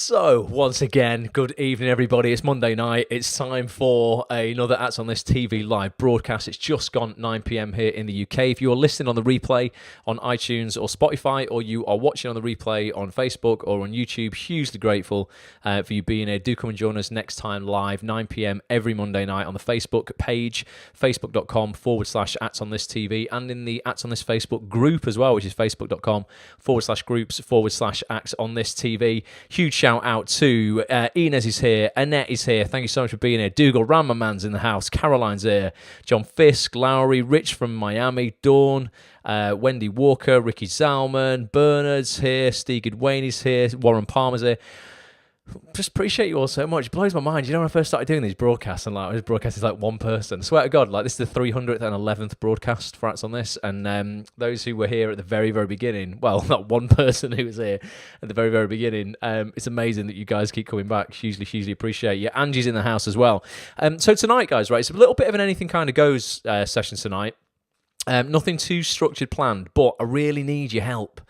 So, once again, good evening, everybody. It's Monday night. It's time for another Acts on This TV live broadcast. It's just gone 9 p.m. here in the UK. If you are listening on the replay on iTunes or Spotify, or you are watching on the replay on Facebook or on YouTube, hugely grateful for you being here. Do come and join us next time live, 9 p.m. every Monday night on the Facebook page, facebook.com/Acts on This TV, and in the Acts on This Facebook group as well, which is facebook.com/groups/Acts on This TV. Huge shout out to Inez is here, Annette is here. Thank you so much for being here. Dougal Ramaman's in the house. Caroline's here. John Fisk, Lowry, Rich from Miami, Dawn, Wendy Walker, Ricky Zalman, Bernard's here, Stigid Wayne is here, Warren Palmer's here. Just appreciate you all so much. It blows my mind. You know, when I first started doing these broadcasts, and this broadcast is like one person. I swear to God, this is the 300th and 11th broadcast for Acts on This. And those who were here at the very, very beginning, well, not one person who was here at the very, very beginning. It's amazing that you guys keep coming back. Hugely appreciate you. Angie's in the house as well. So tonight, guys, right, it's a little bit of an anything kind of goes session tonight. Nothing too structured planned, but I really need your help.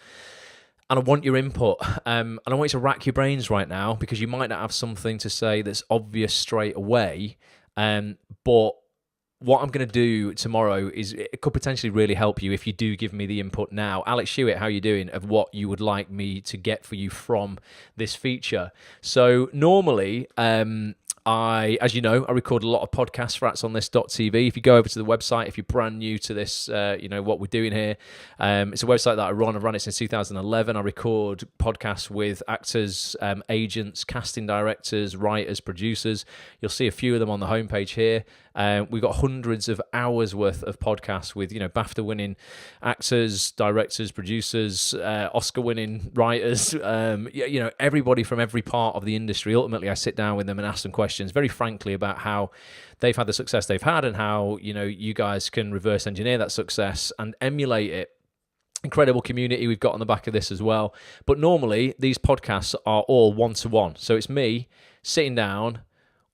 And I want your input, and I want you to rack your brains right now, because you might not have something to say that's obvious straight away, but what I'm going to do tomorrow is it could potentially really help you if you do give me the input now. Alex Hewitt, how are you doing, of what you would like me to get for you from this feature? So normally, as you know, I record a lot of podcasts for actsonthis.tv. If you go over to the website, if you're brand new to this, what we're doing here, it's a website that I run. I've run it since 2011. I record podcasts with actors, agents, casting directors, writers, producers. You'll see a few of them on the homepage here. We've got hundreds of hours worth of podcasts with, BAFTA-winning actors, directors, producers, Oscar-winning writers, everybody from every part of the industry. Ultimately, I sit down with them and ask them questions very frankly about how they've had the success they've had and how, you guys can reverse engineer that success and emulate it. Incredible community we've got on the back of this as well. But normally, these podcasts are all one-to-one. So it's me sitting down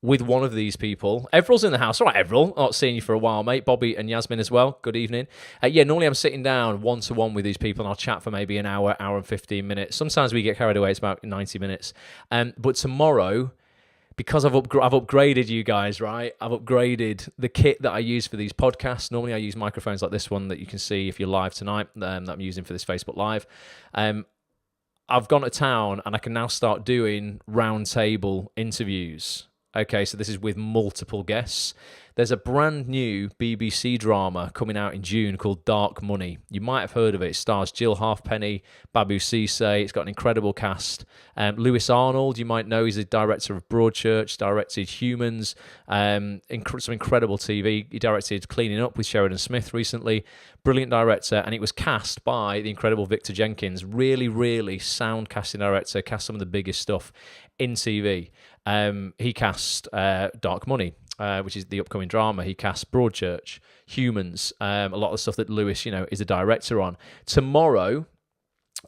with one of these people. Everill's in the house. All right, Everil. Not seeing you for a while, mate. Bobby and Yasmin as well. Good evening. Normally I'm sitting down one-to-one with these people, and I'll chat for maybe an hour and 15 minutes. Sometimes we get carried away. It's about 90 minutes. But tomorrow, because I've upgraded you guys, right? I've upgraded the kit that I use for these podcasts. Normally I use microphones like this one that you can see if you're live tonight, that I'm using for this Facebook Live. I've gone to town, and I can now start doing roundtable interviews. Okay, so this is with multiple guests. There's a brand new BBC drama coming out in June called Dark Money. You might have heard of it. It stars Jill Halfpenny, Babu Cisse. It's got an incredible cast. Lewis Arnold, you might know, he's the director of Broadchurch, directed Humans, some incredible TV. He directed Cleaning Up with Sheridan Smith recently. Brilliant director, and it was cast by the incredible Victor Jenkins. Really, really sound casting director, cast some of the biggest stuff in TV. He cast Dark Money, which is the upcoming drama. He cast Broadchurch, Humans, a lot of the stuff that Lewis, is a director on. Tomorrow,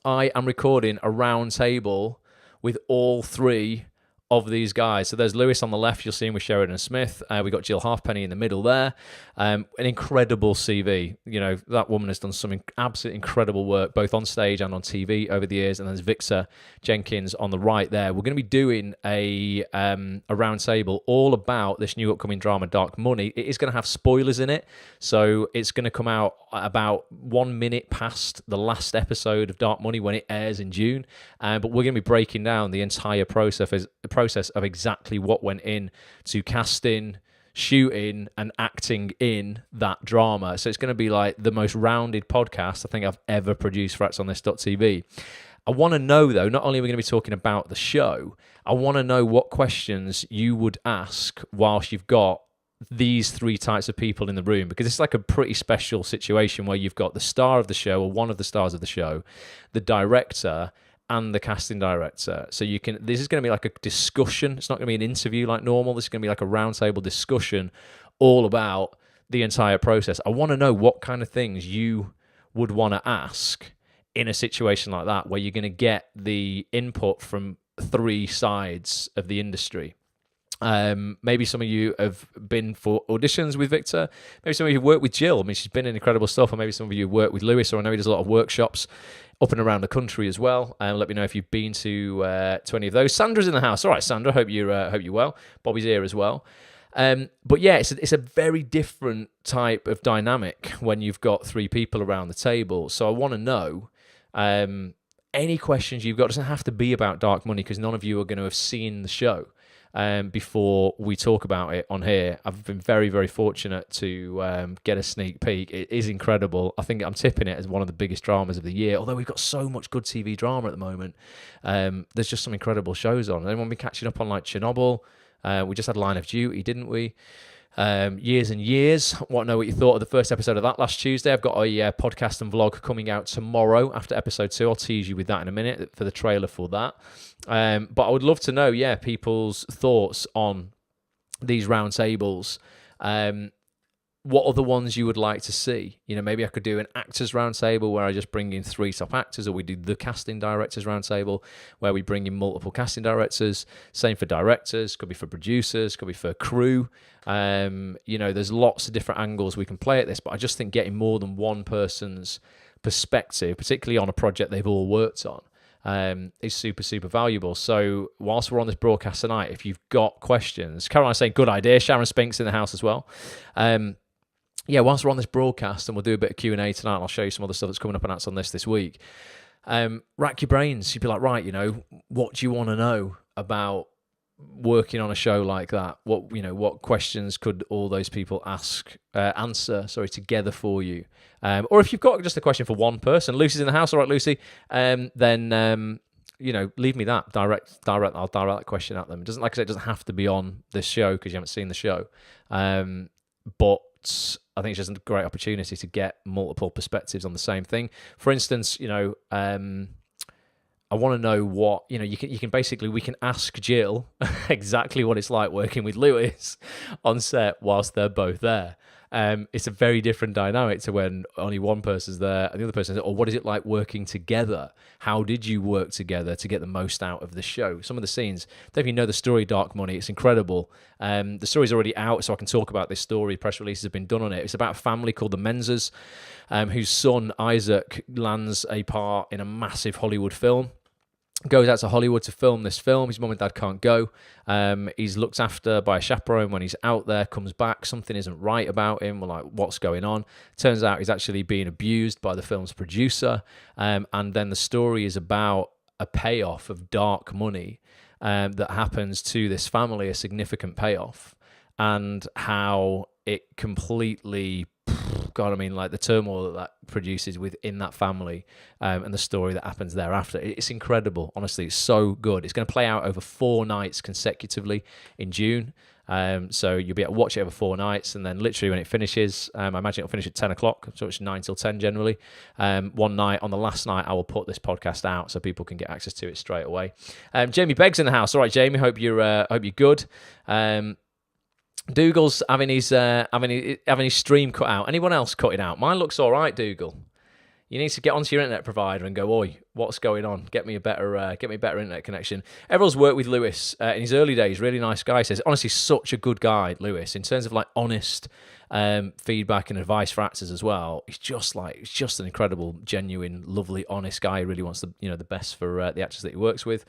I am recording a round table with all three of these guys. So there's Lewis on the left, you'll see him with Sheridan Smith. We got Jill Halfpenny in the middle there. An incredible CV. That woman has done some absolute incredible work, both on stage and on TV over the years. And there's Victor Jenkins on the right there. We're going to be doing a round table all about this new upcoming drama, Dark Money. It is going to have spoilers in it. So it's going to come out about 1 minute past the last episode of Dark Money when it airs in June. But we're going to be breaking down the entire process of exactly what went in to casting, shooting, and acting in that drama. So it's going to be like the most rounded podcast I think I've ever produced for actsonthis.tv. I want to know, though, not only are we going to be talking about the show, I want to know what questions you would ask whilst you've got these three types of people in the room, because it's like a pretty special situation where you've got the star of the show, or one of the stars of the show, the director, and the casting director. So this is going to be like a discussion. It's not going to be an interview like normal. This is going to be like a roundtable discussion all about the entire process. I want to know what kind of things you would want to ask in a situation like that, where you're going to get the input from three sides of the industry. Maybe some of you have been for auditions with Victor. Maybe some of you have worked with Jill. I mean, she's been in incredible stuff. Or maybe some of you have worked with Lewis, or I know he does a lot of workshops up and around the country as well. Let me know if you've been to any of those. Sandra's in the house. All right, Sandra, hope you're well. Bobby's here as well. But yeah, it's a very different type of dynamic when you've got three people around the table. So I want to know any questions you've got. It doesn't have to be about Dark Money, because none of you are going to have seen the show before we talk about it on here. I've been very, very fortunate to get a sneak peek. It is incredible. I think I'm tipping it as one of the biggest dramas of the year, although we've got so much good TV drama at the moment. There's just some incredible shows on. Anyone been catching up on like Chernobyl? We just had Line of Duty, didn't we? Years and Years. Want to know what you thought of the first episode of that last Tuesday? I've got a podcast and vlog coming out tomorrow after episode 2. I'll tease you with that in a minute for the trailer for that. But I would love to know, people's thoughts on these round tables. What are the ones you would like to see? Maybe I could do an actors roundtable where I just bring in 3 top actors, or we do the casting directors roundtable where we bring in multiple casting directors. Same for directors, could be for producers, could be for crew. There's lots of different angles we can play at this, but I just think getting more than one person's perspective, particularly on a project they've all worked on, is super, super valuable. So whilst we're on this broadcast tonight, if you've got questions, Caroline saying good idea, Sharon Spink's in the house as well. Whilst we're on this broadcast, and we'll do a bit of Q&A tonight, and I'll show you some other stuff that's coming up and that's on this week. Rack your brains. You'd be like, right, what do you want to know about working on a show like that? What questions could all those people answer together for you? Or if you've got just a question for one person, Lucy's in the house, all right, Lucy, then leave me that direct. I'll direct that question at them. It doesn't, like I said, it doesn't have to be on this show because you haven't seen the show. But I think it's just a great opportunity to get multiple perspectives on the same thing. For instance, I want to know what, you can basically, we can ask Jill exactly what it's like working with Lewis on set whilst they're both there. It's a very different dynamic to when only one person's there and the other person's there. Or what is it like working together? How did you work together to get the most out of the show? Some of the scenes, don't know if you know the story Dark Money, it's incredible. The story's already out, so I can talk about this story. Press releases have been done on it. It's about a family called the Menzers, whose son, Isaac, lands a part in a massive Hollywood film. Goes out to Hollywood to film this film. His mum and dad can't go. He's looked after by a chaperone when he's out there, comes back. Something isn't right about him. We're like, what's going on? Turns out he's actually being abused by the film's producer. And then the story is about a payoff of dark money that happens to this family, a significant payoff, and how it completely... the turmoil that produces within that family and the story that happens thereafter. It's incredible. Honestly, it's so good. It's going to play out over 4 nights consecutively in June. So you'll be able to watch it over 4 nights, and then literally when it finishes, I imagine it'll finish at 10 o'clock, so it's 9 till 10 generally. One night, on the last night, I will put this podcast out so people can get access to it straight away. Jamie Begg's in the house. All right, Jamie, hope you're good. Dougal's having his stream cut out. Anyone else cut it out? Mine looks all right, Dougal. You need to get onto your internet provider and go, oi, what's going on? Get me a better internet connection. Everyone's worked with Lewis in his early days. Really nice guy. Says honestly, such a good guy, Lewis, in terms of like honest feedback and advice for actors as well. He's just an incredible, genuine, lovely, honest guy. He really wants the best for the actors that he works with.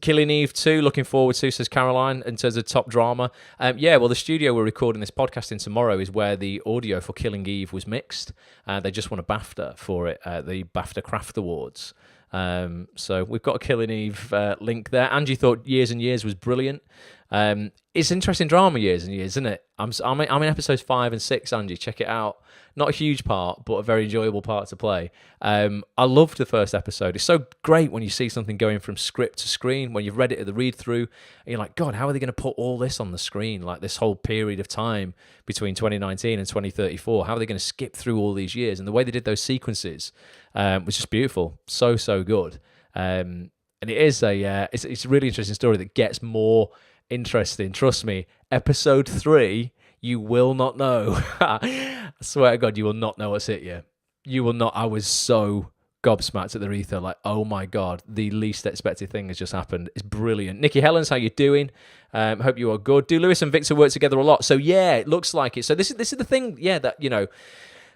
Killing Eve 2, looking forward to, says Caroline, in terms of top drama. The studio we're recording this podcast in tomorrow is where the audio for Killing Eve was mixed. They just won a BAFTA for it, the BAFTA Craft Awards. So we've got a Killing Eve link there. Angie thought Years and Years was brilliant. It's interesting drama, Years and Years, isn't it? I'm in episodes 5 and 6, Angie. Check it out. Not a huge part, but a very enjoyable part to play. I loved the first episode. It's so great when you see something going from script to screen, when you've read it at the read-through, and you're like, God, how are they going to put all this on the screen? Like this whole period of time between 2019 and 2034. How are they going to skip through all these years? And the way they did those sequences was just beautiful. So, so good. And it is it's a really interesting story that gets more interesting. Trust me, episode 3... you will not know. I swear to God, you will not know what's hit you. You will not. I was so gobsmacked at their ether, like, oh my God, the least expected thing has just happened. It's brilliant. Nikki Helens, how you doing? Hope you are good. Do Lewis and Victor work together a lot? So yeah, it looks like it. So this is the thing, yeah, that, you know,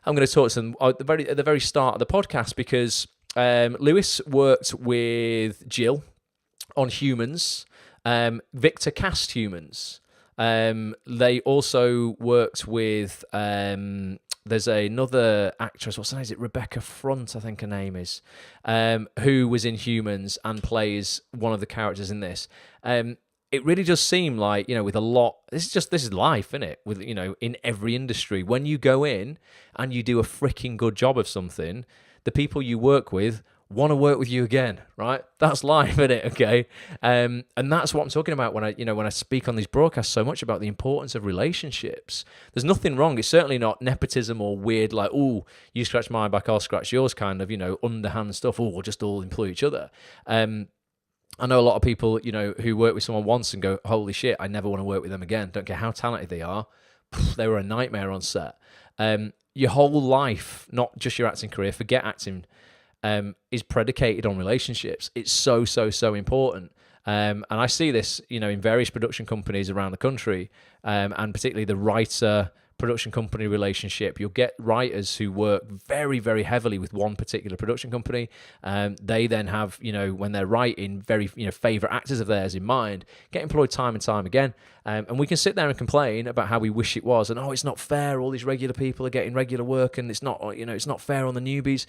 I'm going to talk to them at the very start of the podcast, because Lewis worked with Jill on Humans. Victor cast Humans. They also worked with... there's another actress, what's her name? Is it Rebecca Front, I think her name is, who was in Humans and plays one of the characters in this. It really does seem like, you know, with a lot, this is life, isn't it? With, you know, in every industry, when you go in and you do a freaking good job of something, the people you work with want to work with you again, right? That's life, isn't it? Okay. And that's what I'm talking about when I speak on these broadcasts so much about the importance of relationships. There's nothing wrong. It's certainly not nepotism or weird, like, oh, you scratch my back, I'll scratch yours kind of, you know, underhand stuff. Oh, we'll just all employ each other. I know a lot of people, you know, who work with someone once and go, holy shit, I never want to work with them again. Don't care how talented they are. They were a nightmare on set. Your whole life, not just your acting career, forget acting, is predicated on relationships. It's so, so, so important. And I see this, you know, in various production companies around the country, and particularly the writer production company relationship. You'll get writers who work very, very heavily with one particular production company. They then have, you know, when they're writing, very, you know, favorite actors of theirs in mind, get employed time and time again. And we can sit there and complain about how we wish it was, and oh, it's not fair. All these regular people are getting regular work, and it's not, you know, it's not fair on the newbies.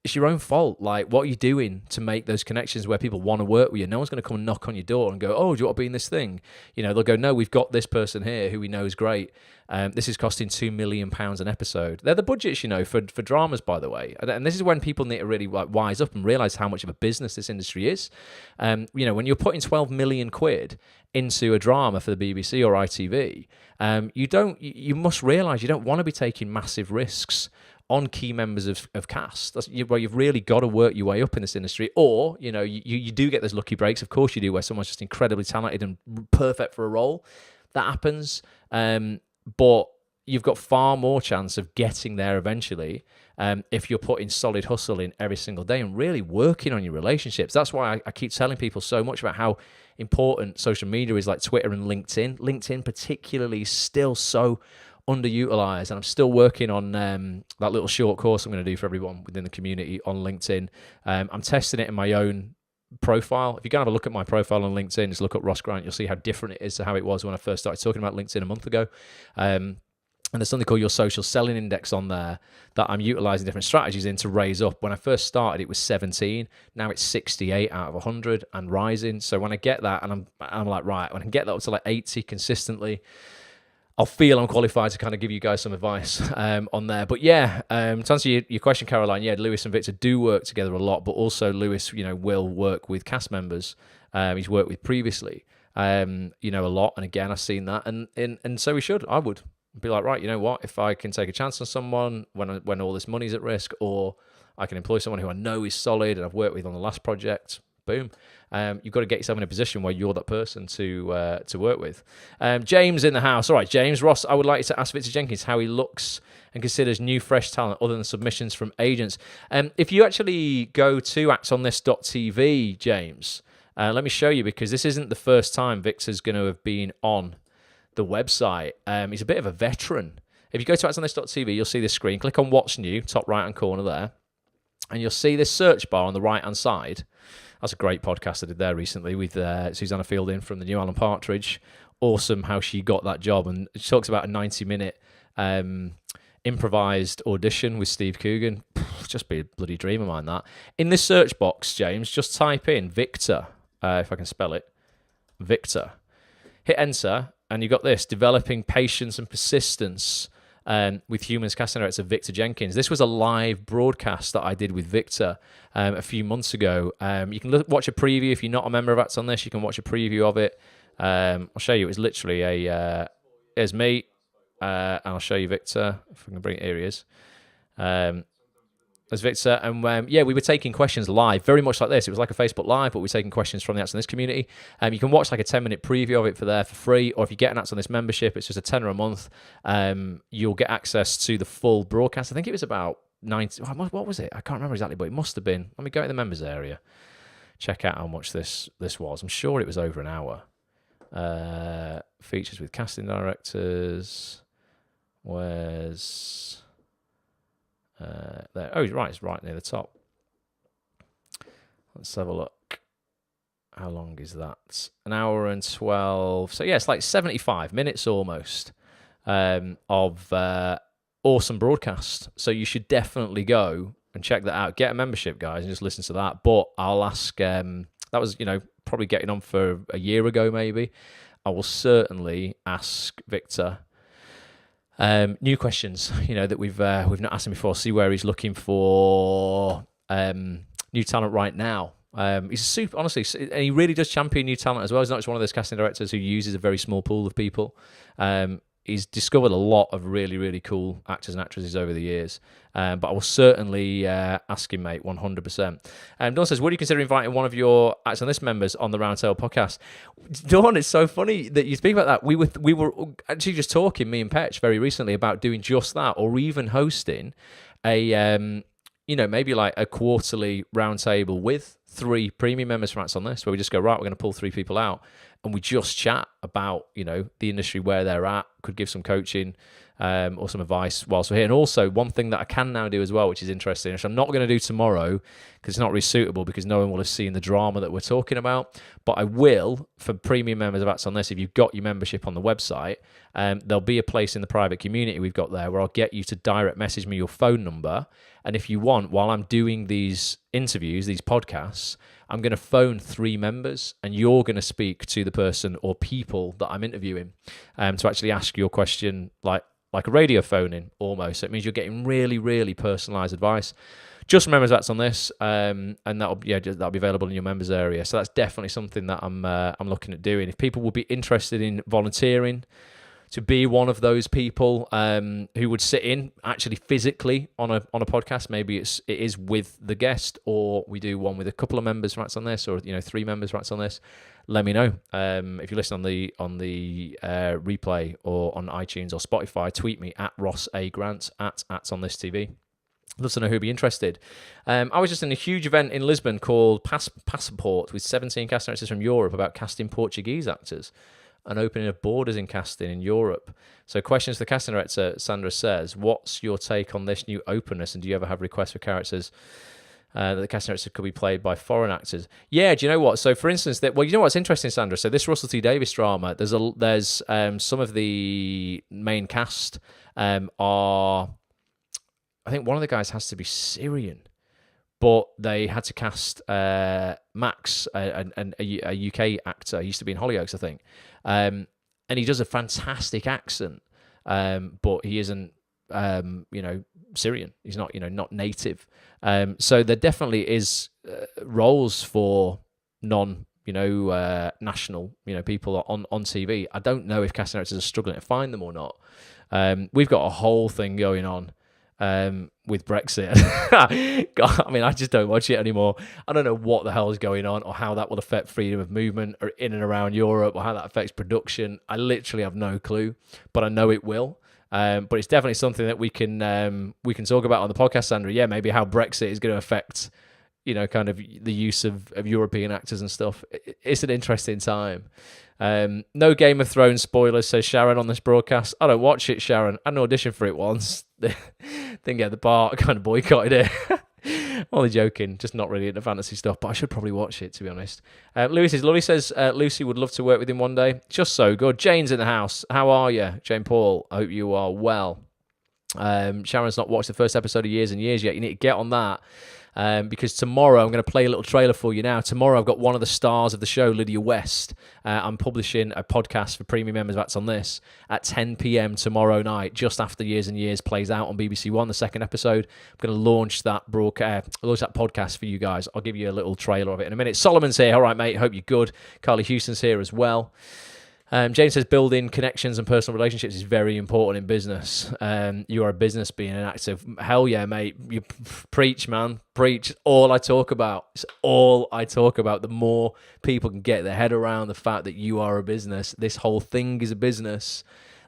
It's your own fault. Like, what are you doing to make those connections where people want to work with you? No one's going to come and knock on your door and go, oh, do you want to be in this thing? You know, they'll go, no, we've got this person here who we know is great. This is costing £2 million an episode. They're the budgets, you know, for dramas, by the way. And this is when people need to really like wise up and realize how much of a business this industry is. You know, when you're putting 12 million quid into a drama for the BBC or ITV, you must realize you don't want to be taking massive risks on key members of cast. That's where you've really got to work your way up in this industry. Or, you know, you do get those lucky breaks. Of course you do, where someone's just incredibly talented and perfect for a role. That happens. But you've got far more chance of getting there eventually if you're putting solid hustle in every single day and really working on your relationships. That's why I keep telling people so much about how important social media is, like Twitter and LinkedIn. LinkedIn particularly is still so underutilized, and I'm still working on that little short course I'm going to do for everyone within the community on LinkedIn. I'm testing it in my own profile. If you go and have a look at my profile on LinkedIn, just look up Ross Grant, you'll see how different it is to how it was when I first started talking about LinkedIn a month ago. And there's something called your social selling index on there that I'm utilizing different strategies in to raise up. When I first started, it was 17. Now it's 68 out of 100 and rising. So when I get that, and I'm like, right, when I get that up to like 80 consistently, I'll feel I'm qualified to kind of give you guys some advice on there. But yeah, to answer your question, Caroline, yeah, Lewis and Victor do work together a lot, but also Lewis, you know, will work with cast members he's worked with previously, you know, a lot. And again, I've seen that, and so I would be like, right, you know what, if I can take a chance on someone when all this money's at risk, or I can employ someone who I know is solid and I've worked with on the last project, boom. You've got to get yourself in a position where you're that person to work with. James in the house. All right, James. Ross, I would like to ask Victor Jenkins how he looks and considers new fresh talent other than submissions from agents. If you actually go to actonthis.tv, James, let me show you, because this isn't the first time Victor's going to have been on the website. He's a bit of a veteran. If you go to actonthis.tv, you'll see this screen. Click on What's New, top right-hand corner there, and you'll see this search bar on the right-hand side. That's a great podcast I did there recently with Susanna Fielding from the new Alan Partridge. Awesome how she got that job. And she talks about a 90-minute improvised audition with Steve Coogan. Just be a bloody dream of mine, that. In this search box, James, just type in Victor, if I can spell it, Victor. Hit enter, and you got this, developing patience and persistence with Humans casting director Victor Jenkins. This was a live broadcast that I did with Victor a few months ago. You can watch a preview. If you're not a member of Acts on This, you can watch a preview of it. I'll show you. It was literally here's me, and I'll show you Victor. If I can bring it, here he is. As Victor, and yeah, we were taking questions live, very much like this. It was like a Facebook Live, but we're taking questions from the Acts on This community. You can watch like a 10-minute preview of it for free, or if you get an Acts on This membership, it's just a £10 a month. You'll get access to the full broadcast. I think it was about 90. What was it? I can't remember exactly, but it must have been. Let me go to the members area. Check out how much this was. I'm sure it was over an hour. Features with casting directors. Where's there? Oh, right, it's right near the top. Let's have a look. How long is that? An hour and 12. So yeah, it's like 75 minutes almost of awesome broadcast. So you should definitely go and check that out. Get a membership, guys, and just listen to that. But I'll ask. That was probably getting on for a year ago, maybe. I will certainly ask Victor new questions. That we've not asked him before. See where he's looking for new talent right now. He's super, honestly, and he really does champion new talent as well. He's not just one of those casting directors who uses a very small pool of people. He's discovered a lot of really, really cool actors and actresses over the years. But I will certainly ask him, mate, 100%. Dawn says, would you consider inviting one of your Acts on This members on the Roundtable podcast? Dawn, it's so funny that you speak about that. We were actually just talking, me and Petch, very recently about doing just that, or even hosting a, maybe like a quarterly roundtable with 3 premium members from Acts on This, where we just go, right, we're going to pull 3 people out, and we just chat about, the industry, where they're at, could give some coaching or some advice whilst we're here. And also, one thing that I can now do as well, which is interesting, which I'm not going to do tomorrow because it's not really suitable, because no one will have seen the drama that we're talking about, but I will, for premium members of Acts on This, if you've got your membership on the website, there'll be a place in the private community we've got there where I'll get you to direct message me your phone number. And if you want, while I'm doing these interviews, these podcasts, I'm going to phone 3 members, and you're going to speak to the person or people that I'm interviewing to actually ask your question like a radio phone-in almost. So it means you're getting really, really personalised advice. Just members that's on this, and that'll be available in your members area. So that's definitely something that I'm looking at doing. If people would be interested in volunteering to be one of those people who would sit in actually physically on a podcast, maybe it is with the guest, or we do one with a couple of members from Rats on This, or 3 members from Rats on This. Let me know. If you listen on the replay or on iTunes or Spotify, tweet me at Ross A Grant at on This TV. I'd love to know who'd be interested. I was just in a huge event in Lisbon called Passport with 17 casting directors from Europe about casting Portuguese actors and opening of borders in casting in Europe. So questions to the casting director, Sandra says, what's your take on this new openness, and do you ever have requests for characters that the casting director could be played by foreign actors? Yeah, do you know what? So for instance, you know what's interesting, Sandra? So this Russell T Davies drama, there's some of the main cast are, I think one of the guys has to be Syrian, but they had to cast Max, a UK actor. He used to be in Hollyoaks, I think. And he does a fantastic accent, but he isn't, Syrian. He's not, not native. So there definitely is roles for national, people on TV. I don't know if casting directors are struggling to find them or not. We've got a whole thing going on with Brexit. God, I mean, I just don't watch it anymore. I don't know what the hell is going on, or how that will affect freedom of movement or in and around Europe, or how that affects production. I literally have no clue, but I know it will. But it's definitely something that we can talk about on the podcast, Sandra. Yeah, maybe how Brexit is going to affect, kind of the use of European actors and stuff. It's an interesting time. No Game of Thrones spoilers, says Sharon on this broadcast. I don't watch it, Sharon. I had an audition for it once. Didn't get the part, kind of boycotted it. Only joking, just not really into fantasy stuff, but I should probably watch it, to be honest. Lily says Lucy would love to work with him one day. Just so good. Jane's in the house. How are you? Jane Paul, I hope you are well. Sharon's not watched the first episode of Years and Years yet. You need to get on that. Because tomorrow, I'm going to play a little trailer for you now. Tomorrow, I've got one of the stars of the show, Lydia West. I'm publishing a podcast for premium members that's on this at 10 p.m. tomorrow night, just after Years and Years plays out on BBC One, the second episode. I'm going to launch that podcast for you guys. I'll give you a little trailer of it in a minute. Solomon's here. All right, mate. Hope you're good. Carly Houston's here as well. James says building connections and personal relationships is very important in business. You are a business being an actor. Hell yeah, mate. You preach, man. Preach. All I talk about. It's all I talk about. The more people can get their head around the fact that you are a business, this whole thing is a business,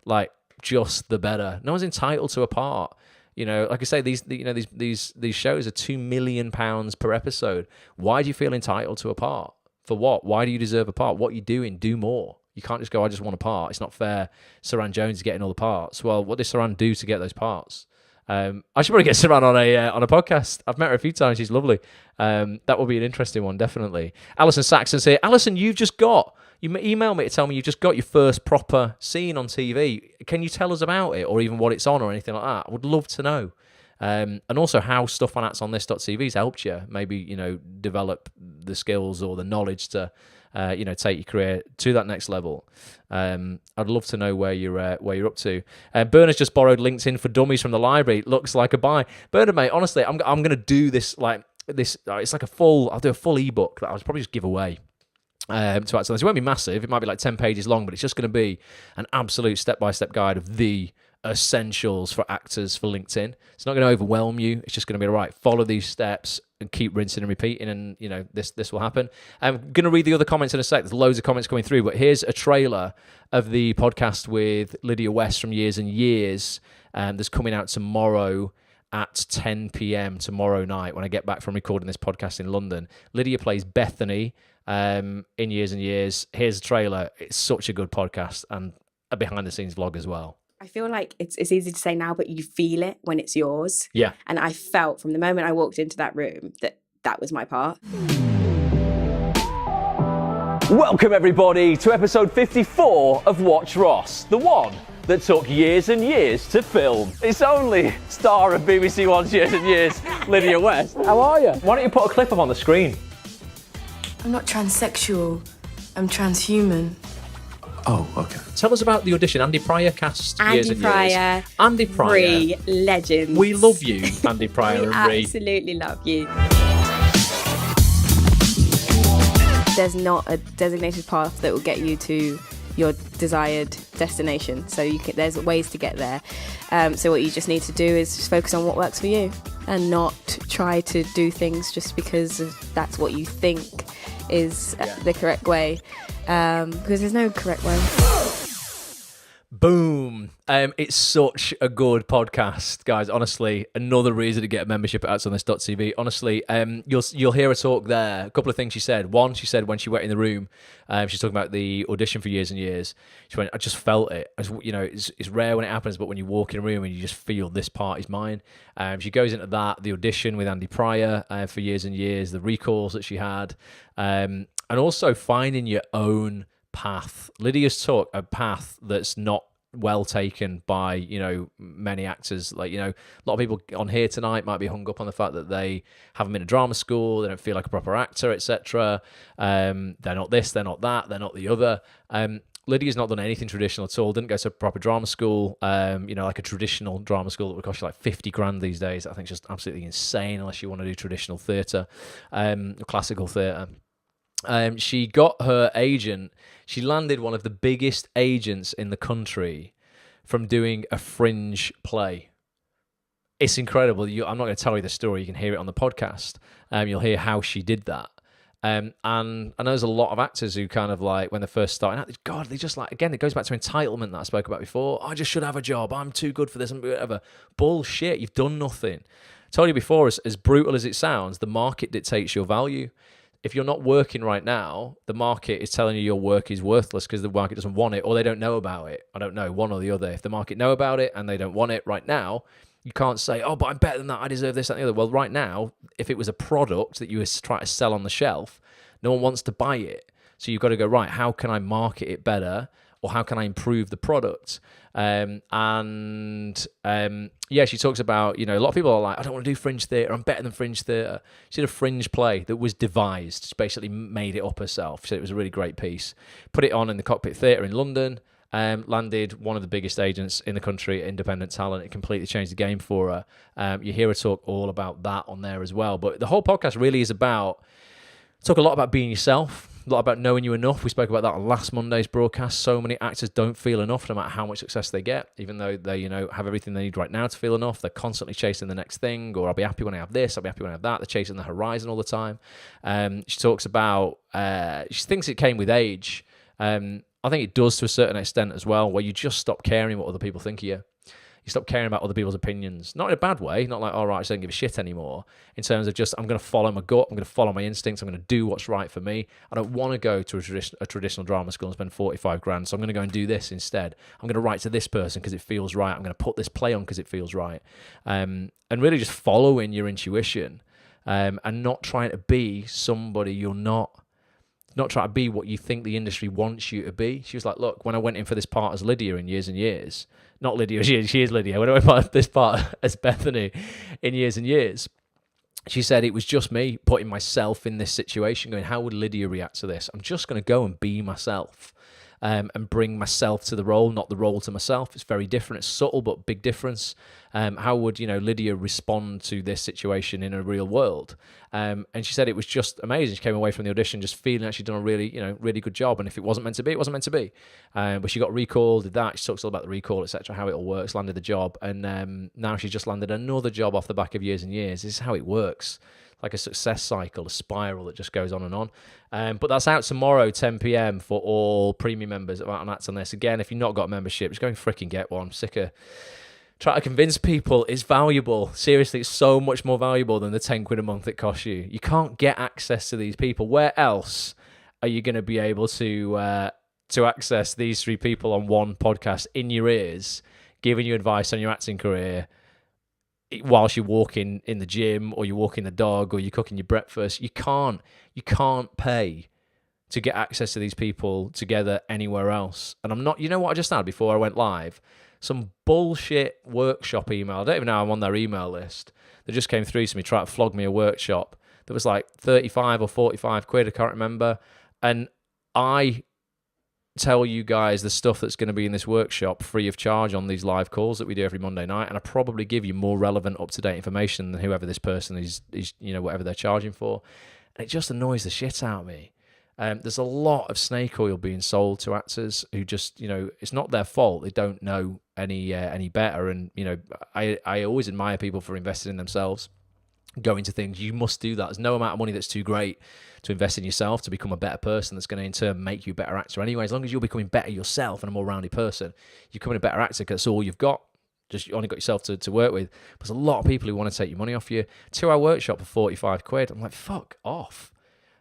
like, just the better. No one's entitled to a part. Like I say, these shows are £2 million per episode. Why do you feel entitled to a part? For what? Why do you deserve a part? What are you doing? Do more. You can't just go, I just want a part. It's not fair. Saran Jones is getting all the parts. Well, what does Saran do to get those parts? I should probably get Saran on a podcast. I've met her a few times. She's lovely. That will be an interesting one, definitely. Alison Saxon's here. Alison, you emailed me to tell me you just got your first proper scene on TV. Can you tell us about it, or even what it's on, or anything like that? I would love to know. And also how stuff on actsonthis.tv's helped you maybe, develop the skills or the knowledge to, take your career to that next level. I'd love to know where you're up to. Bernard's just borrowed LinkedIn for Dummies from the library. Looks like a buy. Bernard, mate, honestly, I'm going to do this like this. It's like I'll do a full ebook that I'll probably just give away. To Actsonthis. It won't be massive. It might be like 10 pages long, but it's just going to be an absolute step-by-step guide of the essentials for actors for LinkedIn. It's not going to overwhelm you. It's just going to be right. Follow these steps and keep rinsing and repeating, and this will happen. I'm going to read the other comments in a sec. There's loads of comments coming through, but here's a trailer of the podcast with Lydia West from Years and Years. That's coming out tomorrow at 10 p.m. tomorrow night when I get back from recording this podcast in London. Lydia plays Bethany in Years and Years. Here's a trailer. It's such a good podcast and a behind-the-scenes vlog as well. I feel like it's easy to say now, but you feel it when it's yours. Yeah. And I felt from the moment I walked into that room that was my part. Welcome everybody to episode 54 of Watch Ross, the one that took years and years to film. It's only star of BBC One's Years and Years, Lydia West. How are you? Why don't you put a clip up on the screen? I'm not transsexual, I'm transhuman. Oh, okay. Tell us about the audition. Andy Pryor cast Years and Years. Andy Pryor. Ree, legends. We love you, Andy Pryor and Ree. Absolutely love you. There's not a designated path that will get you to your desired destination. So there's ways to get there. So what you just need to do is just focus on what works for you and not try to do things just because that's what you think is the correct way. Because there's no correct way. Boom. It's such a good podcast, guys. Honestly, another reason to get a membership at actsonthis.tv. Honestly, you'll hear her talk there. A couple of things she said. One, she said when she went in the room, she's talking about the audition for Years and Years. She went, I just felt it. It's rare when it happens, but when you walk in a room and you just feel this part is mine. She goes into that, the audition with Andy Pryor for Years and Years, the recalls that she had, and also finding your own path. Lydia's took a path that's not well taken by many actors. Like a lot of people on here tonight might be hung up on the fact that they haven't been to drama school, they don't feel like a proper actor, etc. They're not this, they're not that, they're not the other. Lydia's not done anything traditional at all. Didn't go to a proper drama school, like a traditional drama school that would cost you like 50 grand these days. I think it's just absolutely insane unless you want to do traditional theatre, classical theatre. She got her agent. She landed one of the biggest agents in the country from doing a fringe play. It's incredible. I'm not going to tell you the story. You can hear it on the podcast. You'll hear how she did that. And I know there's a lot of actors who kind of like, when they're first starting out, God, they just like, again, it goes back to entitlement that I spoke about before. I just should have a job. I'm too good for this and whatever. Bullshit. You've done nothing. I told you before, as brutal as it sounds, the market dictates your value. If you're not working right now, the market is telling you your work is worthless because the market doesn't want it or they don't know about it. I don't know, one or the other. If the market know about it and they don't want it right now, you can't say, oh, but I'm better than that. I deserve this, that, and the other. Well, right now, if it was a product that you were trying to sell on the shelf, no one wants to buy it. So you've got to go, right, how can I market it better? Or how can I improve the product? She talks about, a lot of people are like, I don't want to do fringe theatre. I'm better than fringe theatre. She did a fringe play that was devised. She basically made it up herself. She said it was a really great piece. Put it on in the Cockpit Theatre in London. Landed one of the biggest agents in the country, independent talent. It completely changed the game for her. You hear her talk all about that on there as well. But the whole podcast really is about, talk a lot about being yourself. A lot about knowing you enough. We spoke about that on last Monday's broadcast. So many actors don't feel enough no matter how much success they get, even though they, have everything they need right now to feel enough. They're constantly chasing the next thing, or I'll be happy when I have this, I'll be happy when I have that. They're chasing the horizon all the time. She talks about, she thinks it came with age. I think it does to a certain extent as well, where you just stop caring what other people think of you. You stop caring about other people's opinions. Not in a bad way, not like, all right, I just don't give a shit anymore. In terms of just, I'm going to follow my gut, I'm going to follow my instincts, I'm going to do what's right for me. I don't want to go to a traditional drama school and spend 45 grand, so I'm going to go and do this instead. I'm going to write to this person because it feels right. I'm going to put this play on because it feels right. And really just following your intuition and not trying to be somebody you're not. Not try to be what you think the industry wants you to be. She was like, look, when I went in for this part as Lydia in Years and Years, not Lydia, she is Lydia, when I went for this part as Bethany in Years and Years, she said it was just me putting myself in this situation, going, how would Lydia react to this? I'm just going to go and be myself. And bring myself to the role, not the role to myself. It's very different. It's subtle, but big difference. How would, Lydia respond to this situation in a real world? And she said it was just amazing. She came away from the audition just feeling that she'd done a really, really good job. And if it wasn't meant to be, it wasn't meant to be. But she got recalled, did that. She talks all about the recall, etc., how it all works, landed the job. And now she's just landed another job off the back of Years and Years. This is how it works. Like a success cycle, a spiral that just goes on and on. But that's out tomorrow, 10 p.m. for all premium members on Acts on this. Again, if you've not got a membership, just go and freaking get one. I'm sick of trying to convince people it's valuable. Seriously, it's so much more valuable than the 10 quid a month it costs you. You can't get access to these people. Where else are you going to be able to access these three people on one podcast in your ears, giving you advice on your acting career, whilst you're walking in the gym or you're walking the dog or you're cooking your breakfast? You can't pay to get access to these people together anywhere else. And I'm not, you know what I just had before I went live? Some bullshit workshop email. I don't even know I'm on their email list. They just came through to me trying to flog me a workshop that was like 35 or 45 quid, I can't remember. And I tell you guys the stuff that's going to be in this workshop free of charge on these live calls that we do every Monday night, and I probably give you more relevant, up-to-date information than whoever this person is whatever they're charging for. And it just annoys the shit out of me. There's a lot of snake oil being sold to actors who just, it's not their fault. They don't know any better. And, I always admire people for investing in themselves, going to things. You must do that. There's no amount of money that's too great to invest in yourself to become a better person that's going to in turn make you a better actor anyway. As long as you're becoming better yourself and a more rounded person, you're becoming a better actor because that's all you've got. Just you only got yourself to work with. But there's a lot of people who want to take your money off you. 2-hour workshop for 45 quid. I'm like, fuck off.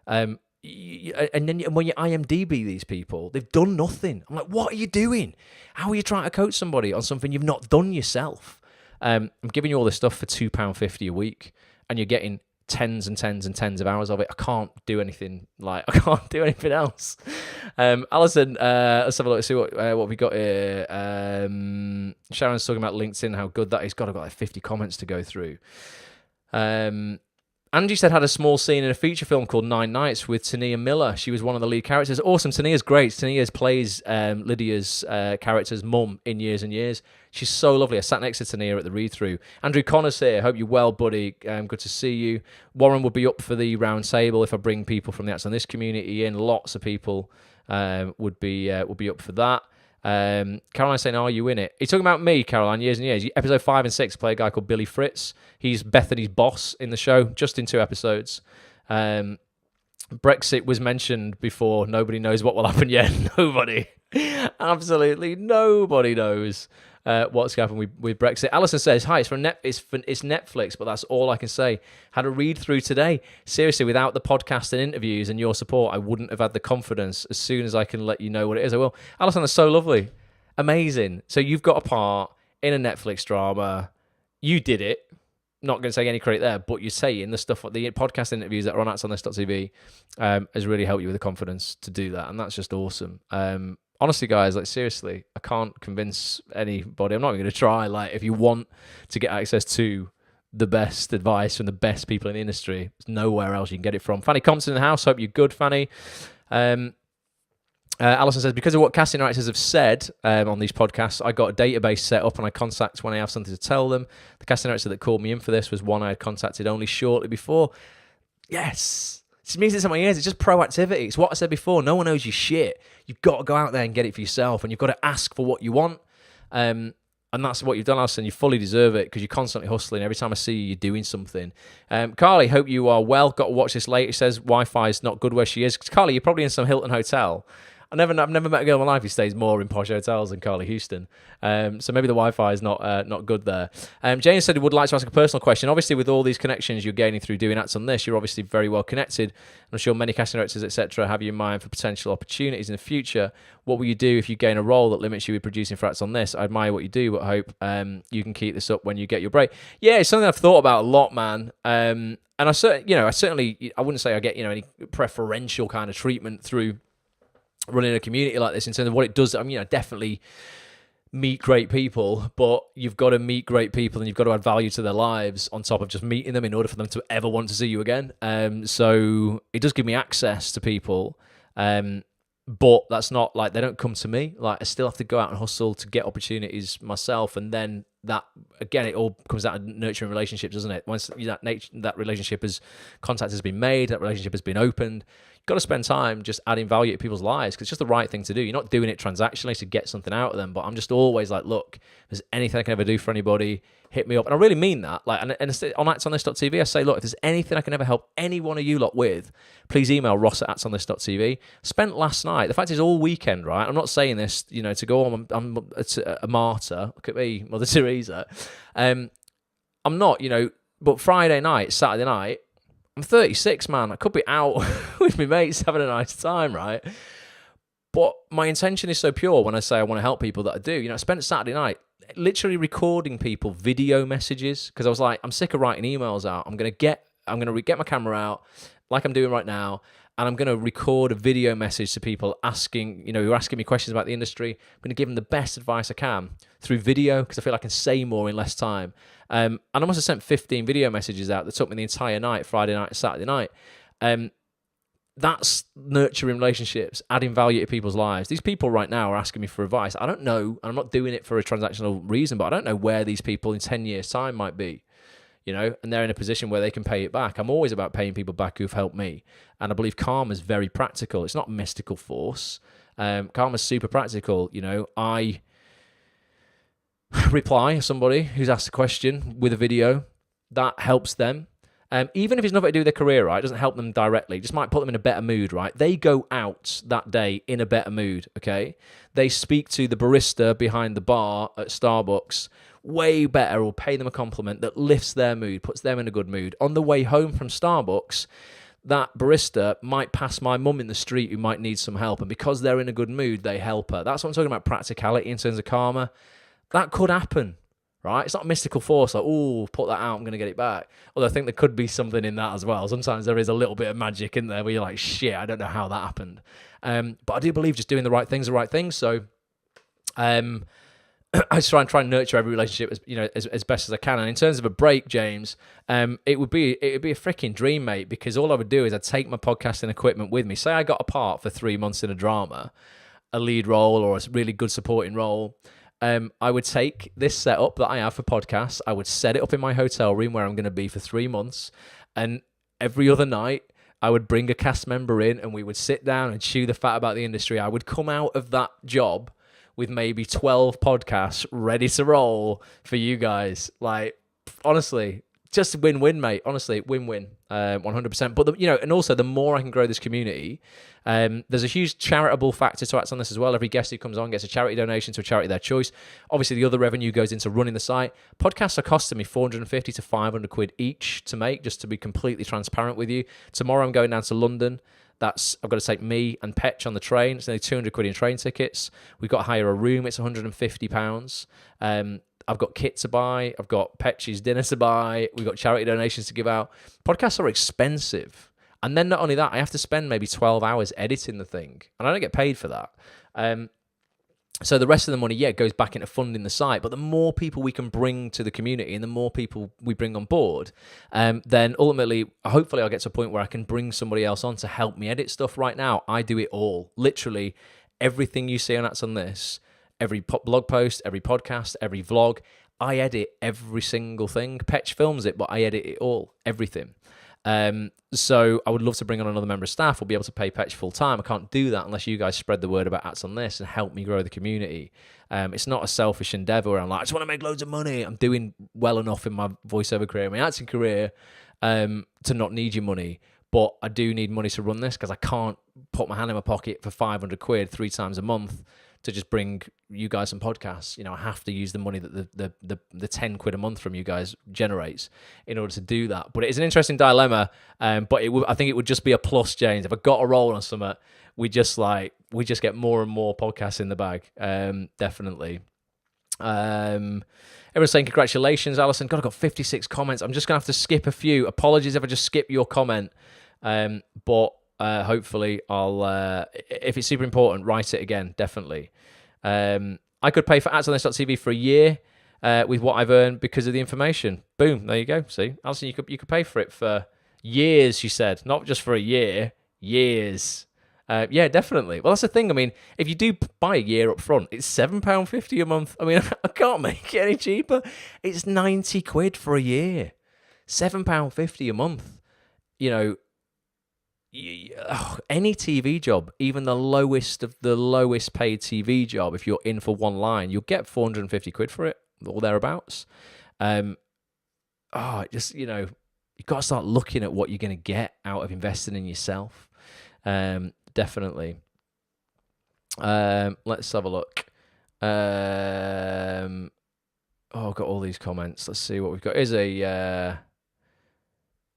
And then when you IMDb these people, they've done nothing. I'm like, what are you doing? How are you trying to coach somebody on something you've not done yourself? I'm giving you all this stuff for £2.50 a week, and you're getting tens and tens and tens of hours of it. I can't do anything else. Alison, let's have a look, see what we got here. Sharon's talking about LinkedIn, how good that is. God, I've got like 50 comments to go through. Angie said had a small scene in a feature film called 9 Nights with Tania Miller. She was one of the lead characters. Awesome. Tania's great. Tania plays Lydia's character's mum in Years and Years. She's so lovely. I sat next to Tania at the read-through. Andrew Connor's here. Hope you're well, buddy. Good to see you. Warren would be up for the round table if I bring people from the Acts on This community in. Lots of people would be up for that. Caroline's saying, are you in it? He's talking about me, Caroline, Years and Years. Episode 5 and 6, play a guy called Billy Fritz. He's Bethany's boss in the show, just in 2 episodes. Brexit was mentioned before. Nobody knows what will happen yet. Nobody. Absolutely nobody knows what's happened with Brexit. Alison says, hi, it's Netflix, but that's all I can say. Had a read through today. Seriously, without the podcast and interviews and your support, I wouldn't have had the confidence. As soon as I can let you know what it is, I will. Alison, that's so lovely. Amazing. So you've got a part in a Netflix drama. You did it. Not going to take any credit there, but you're saying the stuff, the podcast interviews that are on actsonthis.tv has really helped you with the confidence to do that, and that's just awesome. Honestly, guys, like seriously, I can't convince anybody. I'm not even going to try. Like, if you want to get access to the best advice from the best people in the industry, there's nowhere else you can get it from. Fanny Compton in the house. Hope you're good, Fanny. Alison says, because of what casting directors have said on these podcasts, I got a database set up and I contact when I have something to tell them. The casting director that called me in for this was one I had contacted only shortly before. Yes. It means it's in my ears. It's just proactivity. It's what I said before. No one owes you shit. You've got to go out there and get it for yourself, and you've got to ask for what you want. And that's what you've done, Alison. You fully deserve it because you're constantly hustling. Every time I see you, you're doing something. Carly, hope you are well. Got to watch this late. It says Wi-Fi is not good where she is. Carly, you're probably in some Hilton hotel. I've never met a girl in my life who stays more in posh hotels than Carly Houston. So maybe the Wi-Fi is not good there. Jane said he would like to ask a personal question. Obviously, with all these connections you're gaining through doing Acts on This, you're obviously very well connected. I'm sure many casting directors, etc., have you in mind for potential opportunities in the future. What will you do if you gain a role that limits you with producing for Acts on This? I admire what you do, but hope you can keep this up when you get your break. Yeah, it's something I've thought about a lot, man. And I certainly, I wouldn't say I get any preferential kind of treatment through running a community like this in terms of what it does. I mean, definitely meet great people, but you've got to meet great people and you've got to add value to their lives on top of just meeting them in order for them to ever want to see you again. So it does give me access to people, but that's not like they don't come to me. Like I still have to go out and hustle to get opportunities myself, and then that again, it all comes down to nurturing relationships, doesn't it? Once that relationship contact has been made, that relationship has been opened, you've got to spend time just adding value to people's lives because it's just the right thing to do. You're not doing it transactionally to get something out of them, but I'm just always like, look, if there's anything I can ever do for anybody, hit me up. And I really mean that. Like, and on actsonthis.tv, I say, look, if there's anything I can ever help any one of you lot with, please email ross@actsonthis.tv. Spent last night, the fact is all weekend, right? I'm not saying this, to go on, I'm a martyr. Look at me, Mother Teresa. I'm not, but Friday night, Saturday night, I'm 36, man. I could be out with my mates having a nice time, right? But my intention is so pure when I say I want to help people that I do. I spent Saturday night literally recording people video messages because I was like, I'm sick of writing emails out. I'm gonna get my camera out like I'm doing right now, and I'm going to record a video message to people asking, who are asking me questions about the industry. I'm going to give them the best advice I can through video because I feel I can say more in less time. And I must have sent 15 video messages out that took me the entire night, Friday night, Saturday night. That's nurturing relationships, adding value to people's lives. These people right now are asking me for advice. I don't know, and I'm not doing it for a transactional reason, but I don't know where these people in 10 years' time might be. And they're in a position where they can pay it back. I'm always about paying people back who've helped me. And I believe karma's very practical. It's not a mystical force. Karma's super practical. I reply to somebody who's asked a question with a video. That helps them. Even if it's nothing to do with their career, right? It doesn't help them directly. It just might put them in a better mood, right? They go out that day in a better mood, okay? They speak to the barista behind the bar at Starbucks way better, or pay them a compliment that lifts their mood, puts them in a good mood. On the way home from Starbucks, that barista might pass my mum in the street who might need some help, and because they're in a good mood, they help her. That's what I'm talking about, practicality in terms of karma. That could happen, right? It's not a mystical force like, oh, put that out, I'm going to get it back. Although I think there could be something in that as well. Sometimes there is a little bit of magic in there where you're like, shit, I don't know how that happened. But I do believe just doing the right things, So I just try and nurture every relationship as best as I can. And in terms of a break, James, it would be a freaking dream, mate, because all I would do is I'd take my podcasting equipment with me. Say I got a part for 3 months in a drama, a lead role or a really good supporting role. I would take this setup that I have for podcasts, I would set it up in my hotel room where I'm going to be for 3 months, and every other night I would bring a cast member in and we would sit down and chew the fat about the industry. I would come out of that job with maybe 12 podcasts ready to roll for you guys. Like, honestly, just win-win, mate. Honestly, win-win, 100%. But, and also the more I can grow this community, there's a huge charitable factor to Acts on This as well. Every guest who comes on gets a charity donation to a charity of their choice. Obviously, the other revenue goes into running the site. Podcasts are costing me 450 to 500 quid each to make, just to be completely transparent with you. Tomorrow I'm going down to London. I've got to take me and Petch on the train. It's nearly 200 quid in train tickets. We've got to hire a room. It's £150. I've got kit to buy. I've got Petch's dinner to buy. We've got charity donations to give out. Podcasts are expensive. And then not only that, I have to spend maybe 12 hours editing the thing. And I don't get paid for that. So the rest of the money, goes back into funding the site. But the more people we can bring to the community and the more people we bring on board, then ultimately, hopefully I'll get to a point where I can bring somebody else on to help me edit stuff. Right now, I do it all. Literally, everything you see on Acts on This, every blog post, every podcast, every vlog, I edit every single thing. Petch films it, but I edit it all, everything. So I would love to bring on another member of staff. We'll be able to pay Petch full time. I can't do that unless you guys spread the word about Acts on This and help me grow the community. It's not a selfish endeavor where I'm like, I just want to make loads of money. I'm doing well enough in my voiceover career, my acting career, to not need your money. but I do need money to run this because I can't put my hand in my pocket for 500 quid 3 times a month to just bring you guys some podcasts. I have to use the money that the 10 quid a month from you guys generates in order to do that. But it is an interesting dilemma. But I think it would just be a plus, James. If I got a roll on something, we just get more and more podcasts in the bag. Definitely. Everyone's saying congratulations, Alison. God, I've got 56 comments. I'm just gonna have to skip a few. Apologies if I just skip your comment. But hopefully I'll if it's super important, write it again. Definitely. I could pay for ads on this.tv for a year with what I've earned because of the information. Boom, there you go. See, Alison, you could pay for it for years. She said, not just for a year, years. Yeah, definitely. Well, that's the thing. I mean, if you do buy a year up front, it's £7.50 a month. I mean, I can't make it any cheaper. It's 90 quid for a year. £7.50 a month. Any TV job, even the lowest of the lowest paid TV job, if you're in for one line, you'll get 450 quid for it or thereabouts. You've got to start looking at what you're going to get out of investing in yourself. Definitely. Let's have a look. I've got all these comments. Let's see what we've got. Is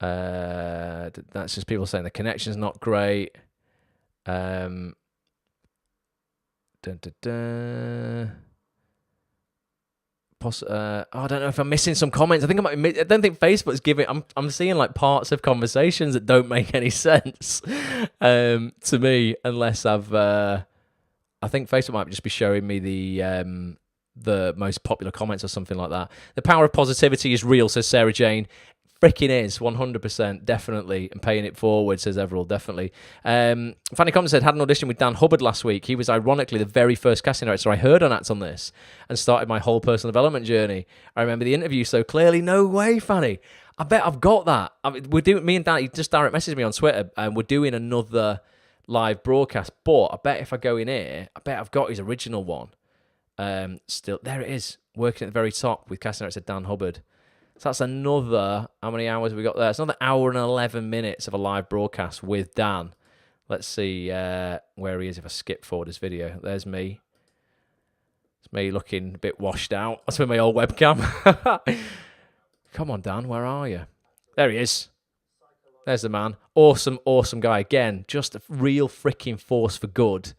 that's just people saying the connection's not great. I don't know if I'm missing some comments. I think I don't think Facebook's giving. I'm seeing like parts of conversations that don't make any sense to me unless I think Facebook might just be showing me the most popular comments or something like that. The power of positivity is real, says Sarah Jane. Freaking is 100%, definitely, and paying it forward, says Everall, definitely. Fanny Compton said, had an audition with Dan Hubbard last week. He was ironically the very first casting director I heard on Act on This and started my whole personal development journey. I remember the interview so clearly. No way, Fanny. I bet I've got that. Me and Dan, he just direct messaged me on Twitter, and we're doing another live broadcast, but I bet if I go in here, I bet I've got his original one. Still, there it is, working at the very top with casting director Dan Hubbard. So that's another, how many hours have we got there? It's another hour and 11 minutes of a live broadcast with Dan. Let's see where he is if I skip forward his video. There's me. It's me looking a bit washed out. That's with my old webcam. Come on, Dan, where are you? There he is. There's the man. Awesome, awesome guy. Again, just a real freaking force for good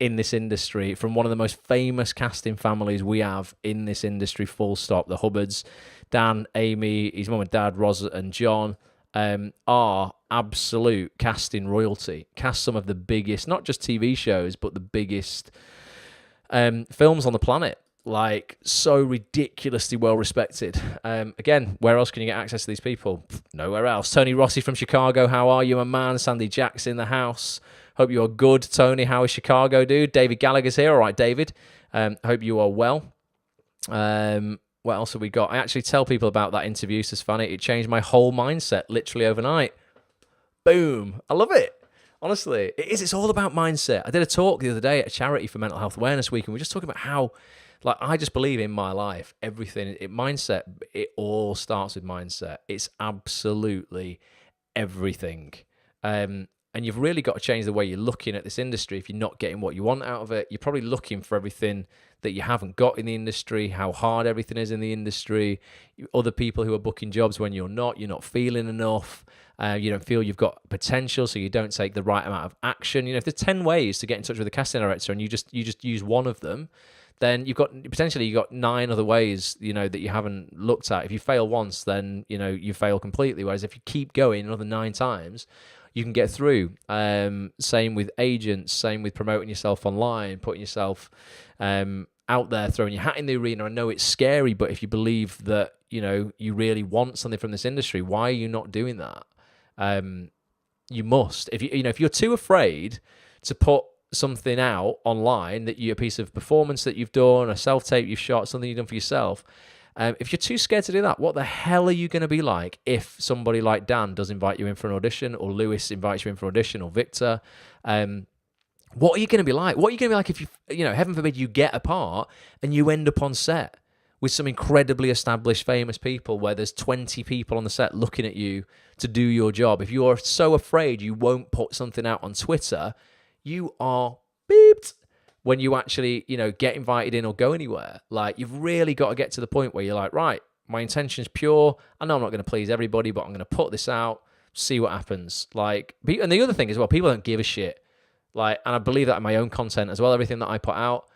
in this industry, from one of the most famous casting families we have in this industry, full stop. The Hubbards, Dan, Amy, his mum and dad, Ros and John, are absolute casting royalty. Cast some of the biggest, not just TV shows, but the biggest films on the planet. Like, so ridiculously well respected. Again, where else can you get access to these people? Nowhere else. Tony Rossi from Chicago, how are you, my man? Sandy Jack's in the house. Hope you are good, Tony. How is Chicago, dude? David Gallagher's here. All right, David. Hope you are well. What else have we got? I actually tell people about that interview, says Fanny. It changed my whole mindset literally overnight. Boom. I love it. Honestly, it is. It's all about mindset. I did a talk the other day at a charity for Mental Health Awareness Week, and we were just talking about how, like, I just believe in my life, everything, mindset, it all starts with mindset. It's absolutely everything. And you've really got to change the way you're looking at this industry. If you're not getting what you want out of it, you're probably looking for everything that you haven't got in the industry, how hard everything is in the industry, other people who are booking jobs when you're not feeling enough, you don't feel you've got potential, so you don't take the right amount of action. If there's 10 ways to get in touch with a casting director and you just use one of them, then you've got 9 other ways, that you haven't looked at. If you fail once, then, you fail completely. Whereas if you keep going another 9 times, you can get through. Same with agents, same with promoting yourself online, putting yourself out there, throwing your hat in the arena. I know it's scary, but if you believe that, you really want something from this industry, why are you not doing that? You must. If you're too afraid to put something out online, that a piece of performance that you've done, a self-tape you've shot, something you've done for yourself, if you're too scared to do that, what the hell are you going to be like if somebody like Dan does invite you in for an audition, or Lewis invites you in for an audition, or Victor? What are you going to be like? What are you going to be like if you heaven forbid, you get a part and you end up on set with some incredibly established, famous people where there's 20 people on the set looking at you to do your job. If you're so afraid you won't put something out on Twitter, you are beeped when you actually, get invited in or go anywhere. Like, you've really got to get to the point where you're like, right, my intention's pure. I know I'm not going to please everybody, but I'm going to put this out, see what happens. Like, and the other thing as well, people don't give a shit. Like, and I believe that in my own content as well, everything that I put out.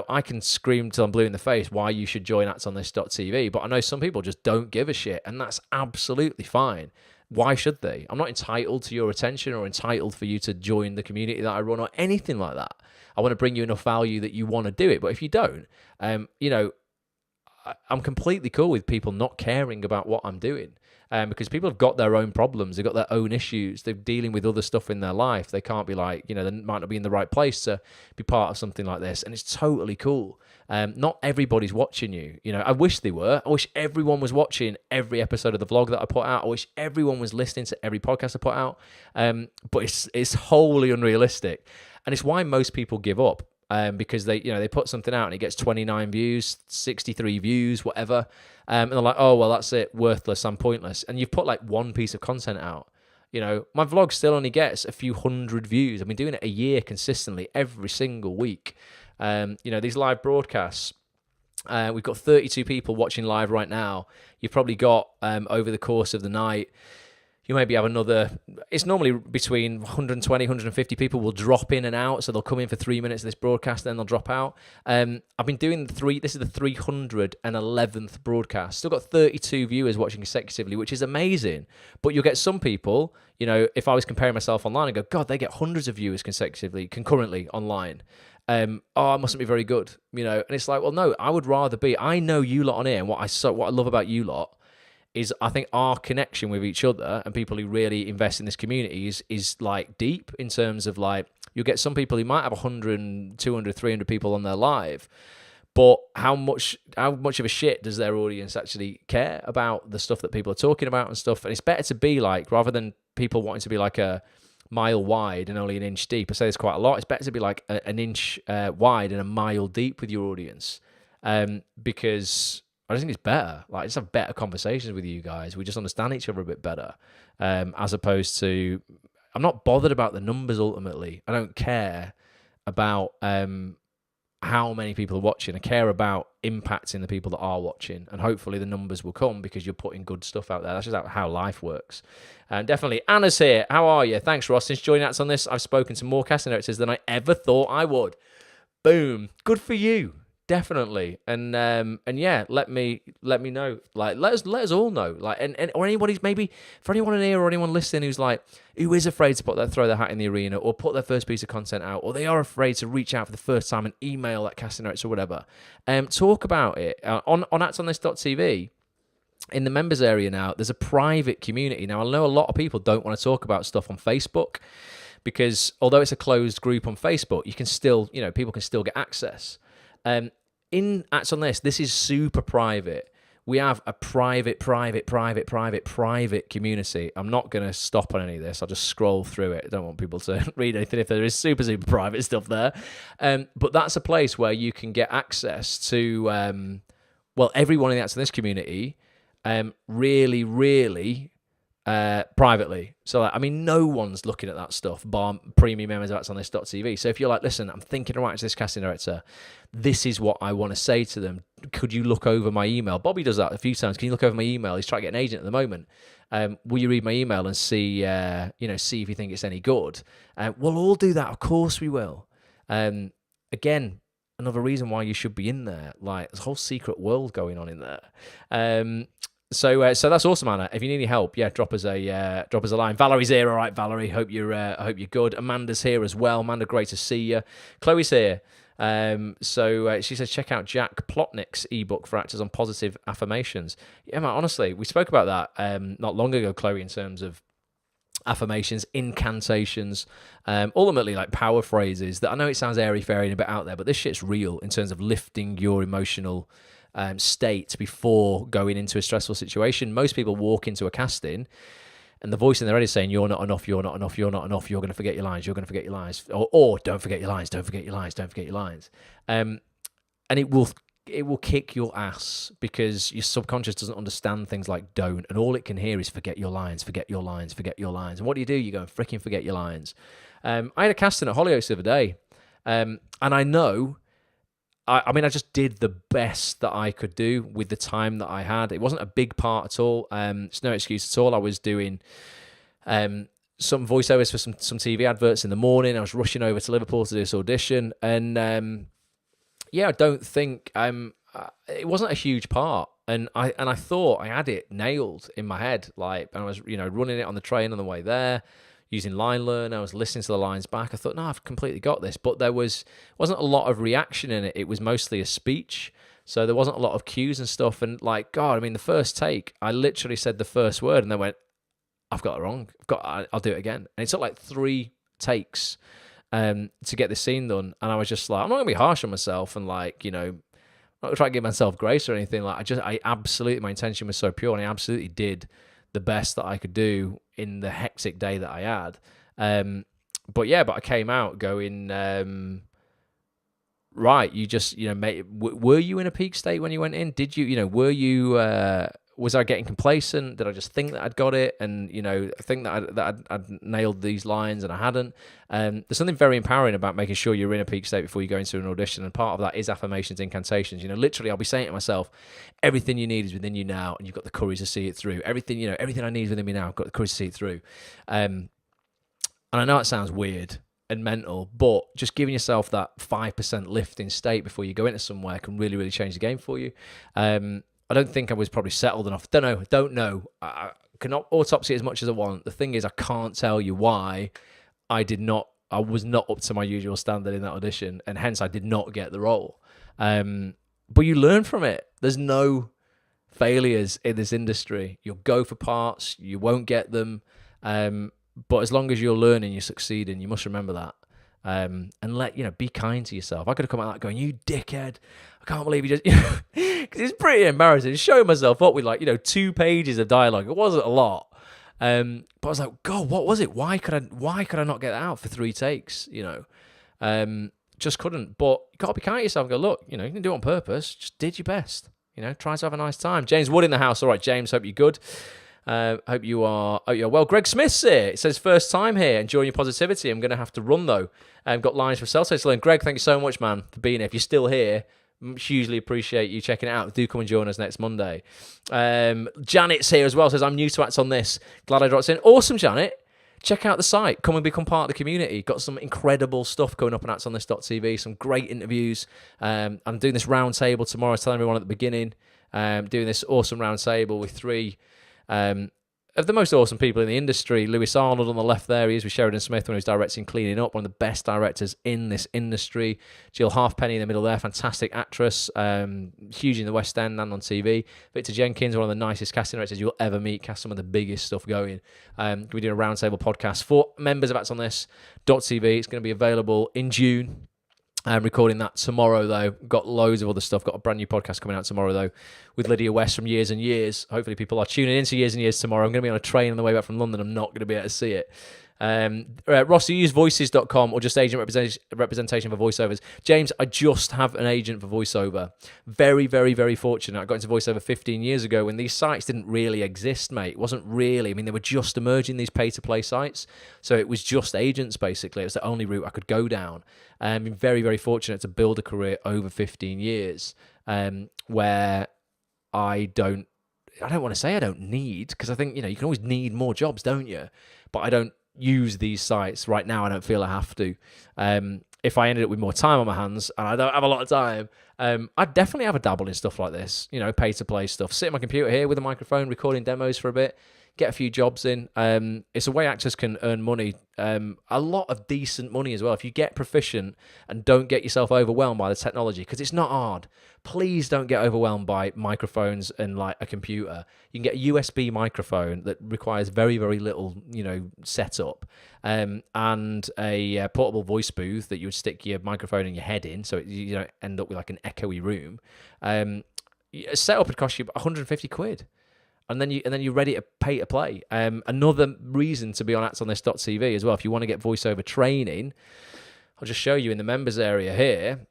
I can scream till I'm blue in the face why you should join actsonthis.tv, but I know some people just don't give a shit, and that's absolutely fine. Why should they? I'm not entitled to your attention or entitled for you to join the community that I run or anything like that. I want to bring you enough value that you want to do it, but if you don't, I'm completely cool with people not caring about what I'm doing. Because people have got their own problems, they've got their own issues, they're dealing with other stuff in their life. They can't be like, they might not be in the right place to be part of something like this, and it's totally cool. Not everybody's watching you. I wish they were. I wish everyone was watching every episode of the vlog that I put out. I wish everyone was listening to every podcast I put out. But it's wholly unrealistic, and it's why most people give up. Because they put something out and it gets 29 views, 63 views, whatever, and they're like, oh well, that's it, worthless, I'm pointless. And you've put like one piece of content out. My vlog still only gets a few hundred views. I've been doing it a year consistently every single week. These live broadcasts, we've got 32 people watching live right now. You've probably got over the course of the night, you maybe have another, it's normally between 120, 150 people will drop in and out. So they'll come in for 3 minutes of this broadcast, then they'll drop out. I've been doing this is the 311th broadcast. Still got 32 viewers watching consecutively, which is amazing. But you'll get some people, if I was comparing myself online, I go, God, they get hundreds of viewers concurrently online. I mustn't be very good, and it's like, well, no, I would rather be, I know you lot on here, and what I love about you lot is I think our connection with each other and people who really invest in this community is like deep in terms of like, you'll get some people who might have 100, 200, 300 people on their live, but how much of a shit does their audience actually care about the stuff that people are talking about and stuff? And it's better to be like, rather than people wanting to be like a mile wide and only an inch deep, I say this quite a lot, it's better to be like an inch wide and a mile deep with your audience, because I just think it's better. Like, just have better conversations with you guys. We just understand each other a bit better, as opposed to, I'm not bothered about the numbers ultimately. I don't care about how many people are watching. I care about impacting the people that are watching, and hopefully the numbers will come because you're putting good stuff out there. That's just how life works. And definitely, Anna's here. How are you? Thanks, Ross. Since joining us on this, I've spoken to more casting directors than I ever thought I would. Boom. Good for you. Definitely, and yeah, let me know. Like, let us all know. Like, and or anybody's, maybe for anyone in here or anyone listening who is afraid to throw their hat in the arena or put their first piece of content out, or they are afraid to reach out for the first time and email that casting notes or whatever. Talk about it on actsonthis.tv. In the members area now, there's a private community. Now, I know a lot of people don't want to talk about stuff on Facebook because although it's a closed group on Facebook, you can still, people can still get access. In Acts on this is super private. We have a private community. I'm not going to stop on any of this. I'll just scroll through it. I don't want people to read anything if there is super private stuff there. But that's a place where you can get access to, everyone in the Acts on this community, really privately. So, no one's looking at that stuff, bar premium members of actsonthis.tv. So if you're like, listen, I'm thinking of writing to this casting director, this is what I want to say to them. Could you look over my email? Bobby does that a few times. Can you look over my email? He's trying to get an agent at the moment. Will you read my email and see if you think it's any good? We'll all do that. Of course we will. Again, another reason why you should be in there. Like, there's a whole secret world going on in there. So that's awesome, Anna. If you need any help, drop us a line. Valerie's here, all right, Valerie. Hope you're good. Amanda's here as well. Amanda, great to see you. Chloe's here. So she says check out Jack Plotnick's ebook for actors on positive affirmations. Yeah, man. Honestly, we spoke about that not long ago, Chloe, in terms of affirmations, incantations, ultimately like power phrases. That I know it sounds airy fairy and a bit out there, but this shit's real in terms of lifting your emotional state before going into a stressful situation. Most people walk into a casting and the voice in their head is saying, you're not enough, you're not enough, you're not enough, you're going to forget your lines, you're going to forget your lines, or don't forget your lines, don't forget your lines, don't forget your lines. And it will kick your ass because your subconscious doesn't understand things like don't, and all it can hear is forget your lines, forget your lines, forget your lines. And what do? You go and freaking forget your lines. I had a casting at Hollyoaks the other day, and I know, I mean, I just did the best that I could do with the time that I had. It wasn't a big part at all. It's no excuse at all. I was doing some voiceovers for some TV adverts in the morning. I was rushing over to Liverpool to do this audition, and I don't think it wasn't a huge part, and I thought I had it nailed in my head. Like, and I was running it on the train on the way there, using Line Learn. I was listening to the lines back. I thought, no, I've completely got this. But there wasn't a lot of reaction in it. It was mostly a speech, so there wasn't a lot of cues and stuff. And like, God, I mean, the first take, I literally said the first word, and they went, I've got it wrong. I'll do it again. And it took like 3 takes to get this scene done. And I was just like, I'm not gonna be harsh on myself, and like, I'm not gonna try to give myself grace or anything. Like, I absolutely, my intention was so pure, and I absolutely did the best that I could do in the hectic day that I had. But I came out going, right, you just, mate, were you in a peak state when you went in? Did you, were you, was I getting complacent? Did I just think that I'd got it, and think that I'd nailed these lines and I hadn't? There's something very empowering about making sure you're in a peak state before you go into an audition, and part of that is affirmations, incantations. Literally, I'll be saying to myself, everything you need is within you now, and you've got the courage to see it through. Everything, everything I need is within me now. I've got the courage to see it through. And I know it sounds weird and mental, but just giving yourself that 5% lift in state before you go into somewhere can really, really change the game for you. I don't think I was probably settled enough. Don't know. I cannot autopsy as much as I want. The thing is, I can't tell you why I was not up to my usual standard in that audition, and hence I did not get the role. But you learn from it. There's no failures in this industry. You'll go for parts, you won't get them. But as long as you're learning, you're succeeding. You must remember that. And be kind to yourself. I could have come out like going, you dickhead, I can't believe you just, because it's pretty embarrassing. Showing myself up with 2 pages of dialogue. It wasn't a lot. But I was like, God, what was it? Why could I not get that out for 3 takes? Just couldn't. But you got to be kind to yourself and go, look, you can do it on purpose. Just did your best. Try to have a nice time. James Wood in the house. All right, James, hope you're good. Hope you are well. Greg Smith's here. It says, first time here, enjoying your positivity. I'm going to have to run, though. Got lines for self-taste to learn. Greg, thank you so much, man, for being here. If you're still here, hugely appreciate you checking it out. Do come and join us next Monday. Janet's here as well. Says, I'm new to Acts on this. Glad I dropped in. Awesome, Janet. Check out the site. Come and become part of the community. Got some incredible stuff going up on actsonthis.tv. Some great interviews. I'm doing this round table tomorrow. I was telling everyone at the beginning. Doing this awesome round table with 3 of the most awesome people in the industry. Lewis Arnold on the left there, he is with Sheridan Smith when he was directing Cleaning Up, one of the best directors in this industry. Jill Halfpenny in the middle there, fantastic actress, huge in the West End and on TV. Victor Jenkins, one of the nicest casting directors you'll ever meet, cast some of the biggest stuff going. We're doing a roundtable podcast for members of actsonthis.tv. It's going to be available in June. I'm recording that tomorrow, though. Got loads of other stuff. Got a brand new podcast coming out tomorrow, though, with Lydia West from Years and Years. Hopefully people are tuning into Years and Years tomorrow. I'm going to be on a train on the way back from London. I'm not going to be able to see it. Ross, you use voices.com or just agent representation for voiceovers? James, I just have an agent for voiceover. Very, very, very fortunate. I got into voiceover 15 years ago when these sites didn't really exist, mate. It wasn't really. I mean, they were just emerging, these pay-to-play sites. So it was just agents, basically. It was the only route I could go down. I've been very, very fortunate to build a career over 15 years where I don't want to say I don't need, because I think, you can always need more jobs, don't you? But I don't use these sites right now. I don't feel I have to. If I ended up with more time on my hands, and I don't have a lot of time, I'd definitely have a dabble in stuff like this, pay-to-play stuff. Sit at my computer here with a microphone, recording demos for a bit, get a few jobs in. It's a way actors can earn money, a lot of decent money as well. If you get proficient and don't get yourself overwhelmed by the technology, because it's not hard. Please don't get overwhelmed by microphones and like a computer. You can get a USB microphone that requires very, very little, setup, and a portable voice booth that you would stick your microphone and your head in, so you don't end up with like an echoey room. A setup would cost you £150. And then you're ready to pay to play. Another reason to be on actsonthis.tv as well, if you want to get voiceover training, I'll just show you in the members area here.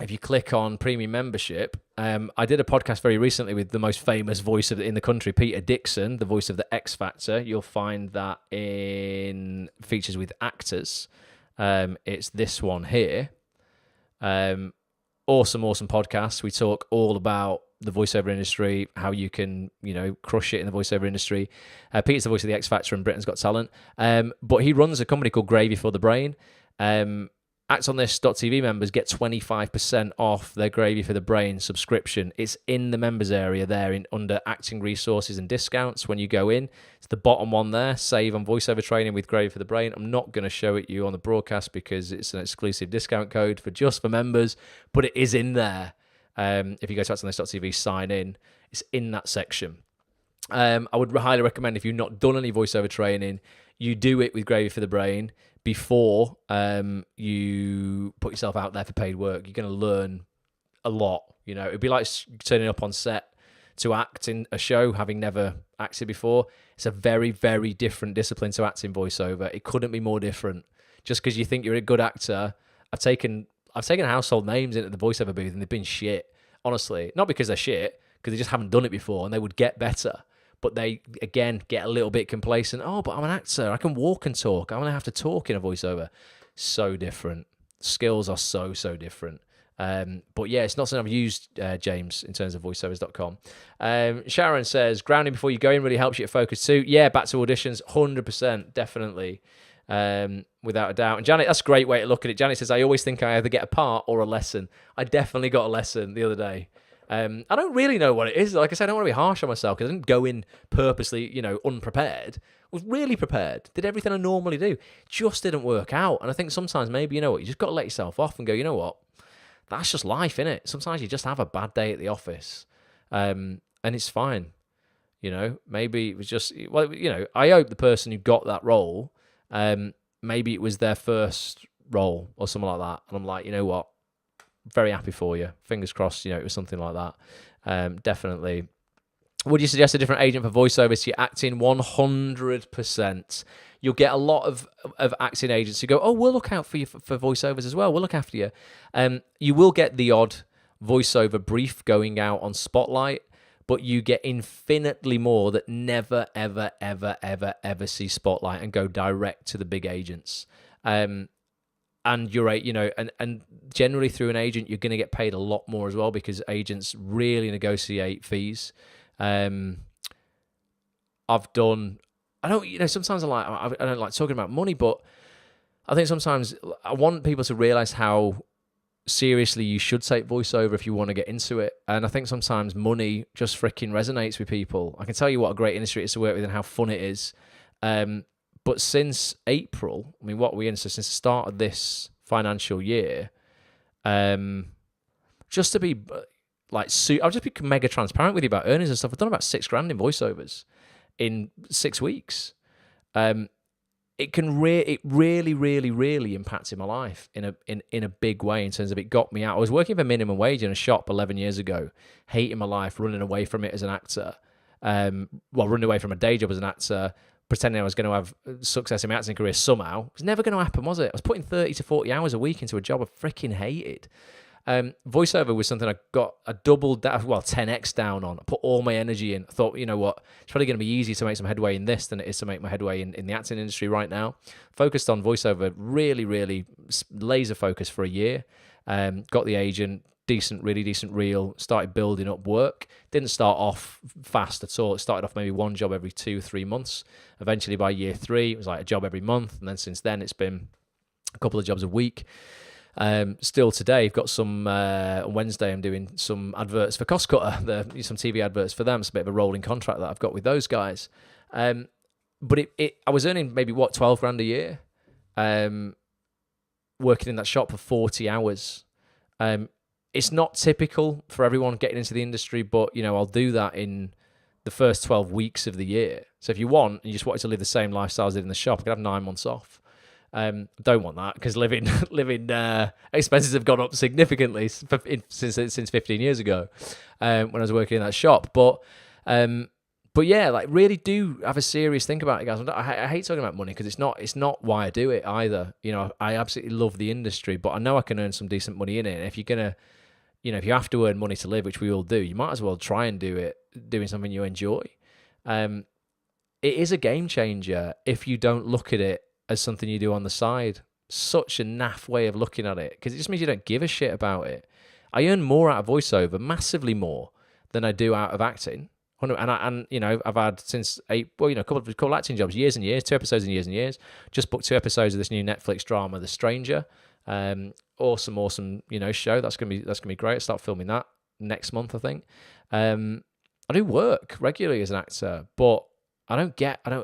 if you click on premium membership, I did a podcast very recently with the most famous voice in the country, Peter Dixon, the voice of the X Factor. You'll find that in features with actors. It's this one here. Awesome podcast. We talk all about the voiceover industry, how you can, crush it in the voiceover industry. Peter's the voice of the X Factor and Britain's Got Talent. But he runs a company called Gravy for the Brain. ActOnThis.tv members get 25% off their Gravy for the Brain subscription. It's in the members area there under acting resources and discounts. When you go in, it's the bottom one there, save on voiceover training with Gravy for the Brain. I'm not going to show it you on the broadcast because it's an exclusive discount code just for members, but it is in there. If you go to ActOnThis.tv, sign in. It's in that section. I would highly recommend, if you've not done any voiceover training, you do it with Gravy for the Brain before you put yourself out there for paid work. You're going to learn a lot. It'd be like turning up on set to act in a show, having never acted before. It's a very, very different discipline to acting voiceover. It couldn't be more different. Just because you think you're a good actor, I've taken household names into the voiceover booth and they've been shit. Honestly, not because they're shit, because they just haven't done it before and they would get better. But they, again, get a little bit complacent. Oh, but I'm an actor. I can walk and talk. I'm going to have to talk in a voiceover. So different. Skills are so different. But yeah, it's not something I've used, James, in terms of voiceovers.com. Sharon says, grounding before you go in really helps you to focus too. Yeah, back to auditions, 100%, definitely. Without a doubt. And Janet, that's a great way to look at it. Janet says, I always think I either get a part or a lesson. I definitely got a lesson the other day. I don't really know what it is. Like I said, I don't want to be harsh on myself because I didn't go in purposely, unprepared. I was really prepared. Did everything I normally do. Just didn't work out. And I think sometimes maybe, you just got to let yourself off and go, you know what? That's just life, innit? Sometimes you just have a bad day at the office. And it's fine. Maybe it was just, I hope the person who got that role, maybe it was their first role or something like that. And I'm like, you know what? Very happy for you. Fingers crossed, it was something like that. Definitely. Would you suggest a different agent for voiceovers to your acting? 100%. You'll get a lot of acting agents who go, oh, we'll look out for you for voiceovers as well. We'll look after you. You will get the odd voiceover brief going out on Spotlight, but you get infinitely more that never, ever, ever, ever, ever see Spotlight and go direct to the big agents. And you're right, and generally through an agent, you're going to get paid a lot more as well because agents really negotiate fees. Sometimes I don't like talking about money, but I think sometimes I want people to realize how seriously you should take voiceover if you want to get into it. And I think sometimes money just freaking resonates with people. I can tell you what a great industry it is to work with and how fun it is. But since April, what are we in? So since the start of this financial year, just to be I'll just be mega transparent with you about earnings and stuff. I've done about $6,000 in voiceovers in 6 weeks. It really, really, really impacted my life in a big way in terms of it got me out. I was working for minimum wage in a shop 11 years ago, hating my life, running away from it as an actor. Running away from a day job as an actor, pretending I was going to have success in my acting career somehow. It was never going to happen, was it? I was putting 30 to 40 hours a week into a job I freaking hated. Voiceover was something I got a 10x down on. I put all my energy in. I thought, you know what, it's probably going to be easier to make some headway in this than it is to make my headway in the acting industry right now. Focused on voiceover, really, really laser focused for a year. Got the agent, really decent reel, started building up work. Didn't start off fast at all. It started off maybe one job every 2-3 months. Eventually by year 3, it was like a job every month. And then since then, it's been a couple of jobs a week. Still today, I've got some, on Wednesday, I'm doing some adverts for Cost Cutter, some TV adverts for them. It's a bit of a rolling contract that I've got with those guys. But I was earning maybe, $12,000 a year, working in that shop for 40 hours. It's not typical for everyone getting into the industry, but, I'll do that in the first 12 weeks of the year. So if you want, and you just wanted to live the same lifestyle as I did in the shop, I could have 9 months off. Don't want that because living expenses have gone up significantly since 15 years ago when I was working in that shop. But But yeah, like really do have a serious think about it, guys. I hate talking about money because it's not why I do it either. You know, I absolutely love the industry, but I know I can earn some decent money in it. And if you're gonna, you know, if you have to earn money to live, which we all do, you might as well try and do it doing something you enjoy. It is a game changer if you don't look at it as something you do on the side. Such a naff way of looking at it, because it just means you don't give a shit about it. I earn more out of voiceover, massively more, than I do out of acting. And you know, I've had since a couple of acting jobs, years and years, 2 episodes in years and years. Just booked 2 episodes of this new Netflix drama, The Stranger. Awesome, you know, show. That's gonna be great. I start filming that next month, I think. I do work regularly as an actor, but I don't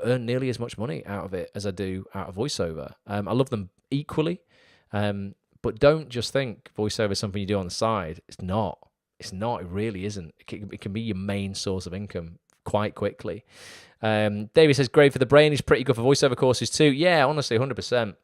earn nearly as much money out of it as I do out of voiceover. I love them equally, but don't just think voiceover is something you do on the side. It's not. It really isn't. It can be your main source of income quite quickly. David says, great for the brain. He's pretty good for voiceover courses too. Yeah, honestly, 100%.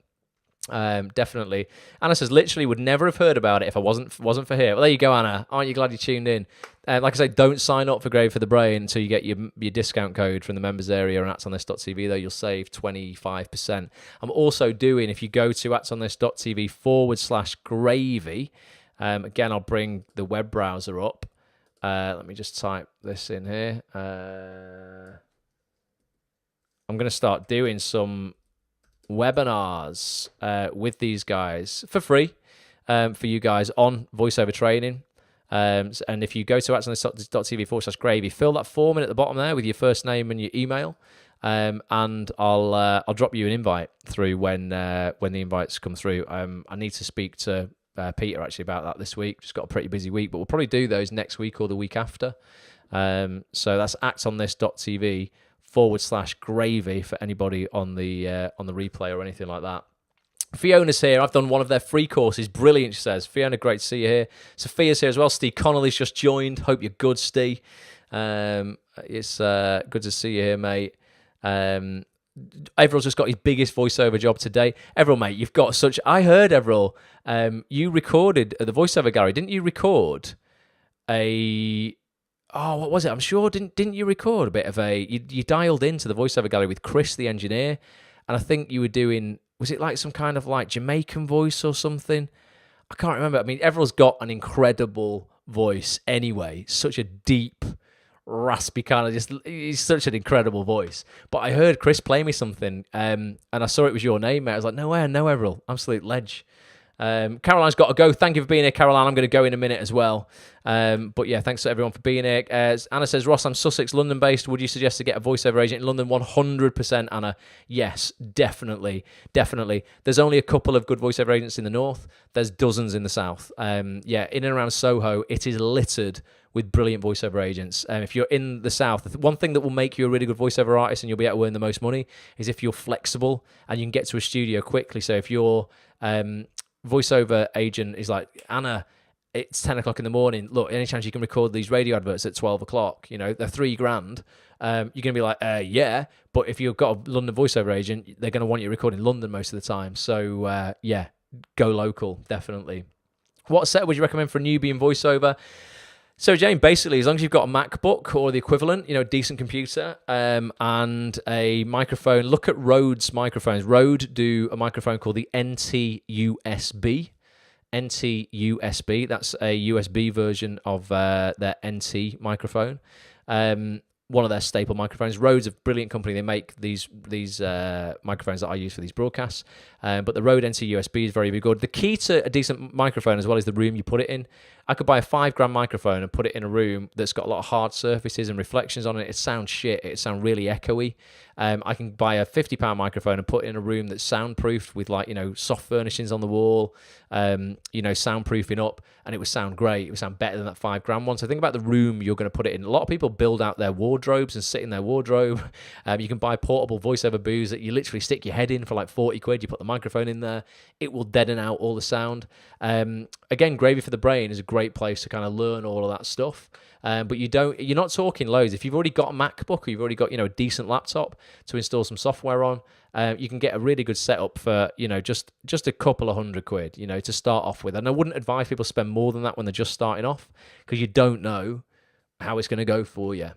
Definitely. Anna says, literally would never have heard about it if I wasn't for here. Well, there you go, Anna. Aren't you glad you tuned in? Like I say, don't sign up for Grave for the Brain until you get your discount code from the members area on actsonthis.tv, though. You'll save 25%. I'm also doing, if you go to actsonthis.tv/gravy, again, I'll bring the web browser up. Let me just type this in here. I'm going to start doing some webinars with these guys for free for you guys on voiceover training. And if you go to actsonthis.tv/gravy, fill that form in at the bottom there with your first name and your email, and I'll drop you an invite through when the invites come through. I need to speak to Peter actually about that this week. Just got a pretty busy week, but we'll probably do those next week or the week after. So that's actsonthis.tv/gravy for anybody on the replay or anything like that. Fiona's here. I've done one of their free courses. Brilliant, she says. Fiona, great to see you here. Sophia's here as well. Steve Connolly's just joined. Hope you're good, Steve. It's good to see you here, mate. Everill's just got his biggest voiceover job today. Everil, mate, you've got such... I heard, Everil, you recorded at the voiceover gallery. Didn't you record a... Oh, what was it? I'm sure, didn't you record a bit of a... You dialed into the voiceover gallery with Chris, the engineer, and I think you were doing... Was it like some kind of like Jamaican voice or something? I can't remember. I mean, Everill's got an incredible voice anyway. Such a deep, raspy kind of he's such an incredible voice. But I heard Chris play me something, and I saw it was your name, mate. I was like, no way, I know Everil. Absolute ledge. Caroline's got to go. Thank you for being here, Caroline. I'm going to go in a minute as well. But yeah, thanks to everyone for being here. Anna says, Ross, I'm Sussex, London based. Would you suggest to get a voiceover agent in London? 100%, Anna. Yes, definitely. There's only a couple of good voiceover agents in the north. There's dozens in the south. Yeah, in and around Soho, it is littered with brilliant voiceover agents. If you're in the south, one thing that will make you a really good voiceover artist and you'll be able to earn the most money is if you're flexible and you can get to a studio quickly. So if you're... voiceover agent is like, Anna, it's 10 o'clock in the morning. Look, any chance you can record these radio adverts at 12 o'clock? You know, they're $3,000. You're going to be like, yeah. But if you've got a London voiceover agent, they're going to want you to record in London most of the time. So, yeah, go local, definitely. What setup would you recommend for a newbie in voiceover? So, Jane, basically, as long as you've got a MacBook or the equivalent, you know, decent computer, and a microphone, look at Rode's microphones. Rode do a microphone called the NT-USB. NT-USB, that's a USB version of their NT microphone. One of their staple microphones. Rode's a brilliant company. They make these microphones that I use for these broadcasts. But the Rode NT-USB is very, very good. The key to a decent microphone as well is the room you put it in. I could buy a $5,000 microphone and put it in a room that's got a lot of hard surfaces and reflections on it. It sounds shit. It sounds really echoey. I can buy a £50 microphone and put it in a room that's soundproofed with, like, you know, soft furnishings on the wall, you know, soundproofing up, and it would sound great. It would sound better than that $5,000 one. So think about the room you're going to put it in. A lot of people build out their wardrobes and sit in their wardrobe. You can buy portable voiceover booths that you literally stick your head in for like 40 quid. You put the microphone in there. It will deaden out all the sound. Again, Gravy for the Brain is a great place to kind of learn all of that stuff. But you're not talking loads. If you've already got a MacBook or you've already got, you know, a decent laptop to install some software on, you can get a really good setup for, you know, just a couple of £100, you know, to start off with. And I wouldn't advise people spend more than that when they're just starting off, because you don't know how it's going to go for you.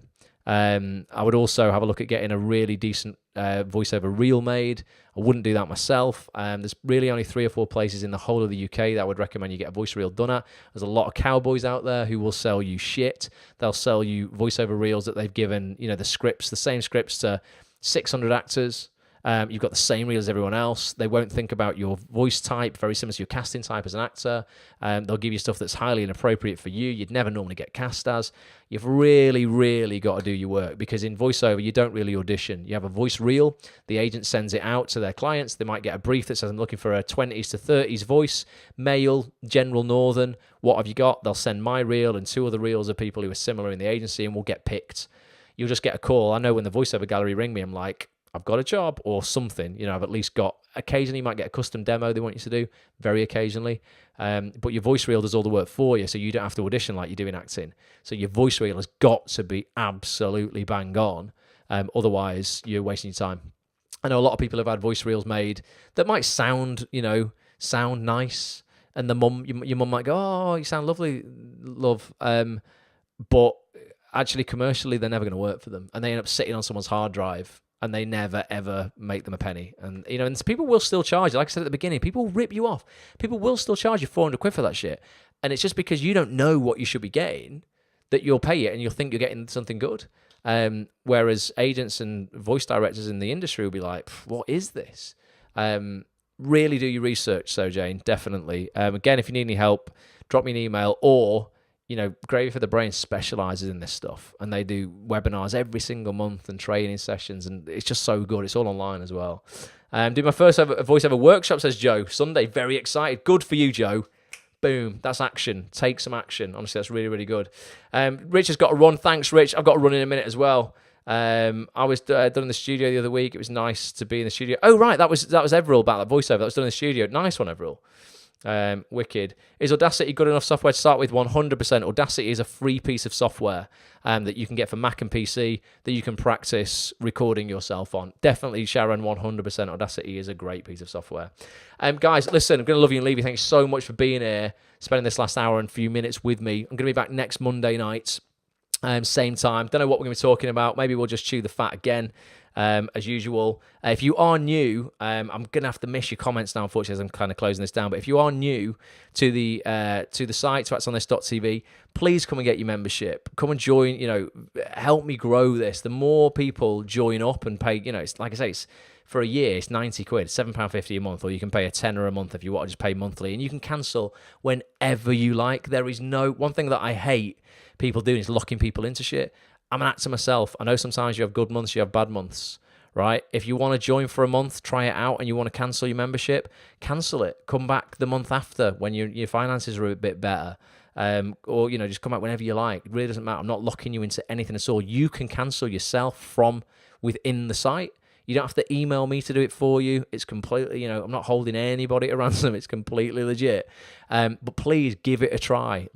I would also have a look at getting a really decent voiceover reel made. I wouldn't do that myself. There's really only 3 or 4 places in the whole of the UK that I would recommend you get a voice reel done at. There's a lot of cowboys out there who will sell you shit. They'll sell you voiceover reels that they've given, the scripts, the same scripts to 600 actors. You've got the same reel as everyone else. They won't think about your voice type, very similar to your casting type as an actor. They'll give you stuff that's highly inappropriate for you. You'd never normally get cast as. You've really, really got to do your work, because in voiceover, you don't really audition. You have a voice reel. The agent sends it out to their clients. They might get a brief that says, I'm looking for a 20s to 30s voice, male, general northern. What have you got? They'll send my reel and 2 other reels of people who are similar in the agency, and we'll get picked. You'll just get a call. I know when the voiceover gallery ring me, I'm like, I've got a job or something. I've at least got, occasionally you might get a custom demo they want you to do, very occasionally. But your voice reel does all the work for you, so you don't have to audition like you do in acting. So your voice reel has got to be absolutely bang on. Otherwise, you're wasting your time. I know a lot of people have had voice reels made that might sound nice. And your mum might go, oh, you sound lovely, love. But actually, commercially, they're never going to work for them. And they end up sitting on someone's hard drive, and they never, ever make them a penny. And, and people will still charge you. Like I said at the beginning, people rip you off. People will still charge you 400 quid for that shit. And it's just because you don't know what you should be getting that you'll pay it and you'll think you're getting something good. Whereas agents and voice directors in the industry will be like, what is this? Really do your research, so Jane, definitely. Again, if you need any help, drop me an email, or Gravy for the Brain specializes in this stuff, and they do webinars every single month and training sessions, and it's just so good. It's all online as well. Do my first ever voiceover workshop, says Joe. Sunday, very excited. Good for you, Joe. Boom, that's action. Take some action. Honestly, that's really, really good. Rich has got to run. Thanks, Rich. I've got to run in a minute as well. I was done in the studio the other week. It was nice to be in the studio. Oh, right, that was Everil about that voiceover. That was done in the studio. Nice one, Everil. Wicked. Is Audacity good enough software to start with? 100%. Audacity is a free piece of software that you can get for Mac and PC that you can practice recording yourself on. Definitely, Sharon, 100%. Audacity is a great piece of software. Guys, listen, I'm going to love you and leave you. Thanks so much for being here, spending this last hour and few minutes with me. I'm going to be back next Monday night, same time. Don't know what we're going to be talking about. Maybe we'll just chew the fat again. As usual. If you are new, I'm going to have to miss your comments now, unfortunately, as I'm kind of closing this down. But if you are new to the site, to actsonthis.tv, please come and get your membership. Come and join, help me grow this. The more people join up and pay, it's like I say, it's for a year, it's 90 quid, £7.50 a month, or you can pay a tenner a month if you want to just pay monthly, and you can cancel whenever you like. There is one thing that I hate people doing is locking people into shit. I'm an actor myself. I know sometimes you have good months, you have bad months, right? If you want to join for a month, try it out, and you want to cancel your membership, cancel it. Come back the month after when your finances are a bit better. Or, just come back whenever you like. It really doesn't matter. I'm not locking you into anything at all. You can cancel yourself from within the site. You don't have to email me to do it for you. It's completely, I'm not holding anybody at ransom. It's completely legit. But please give it a try.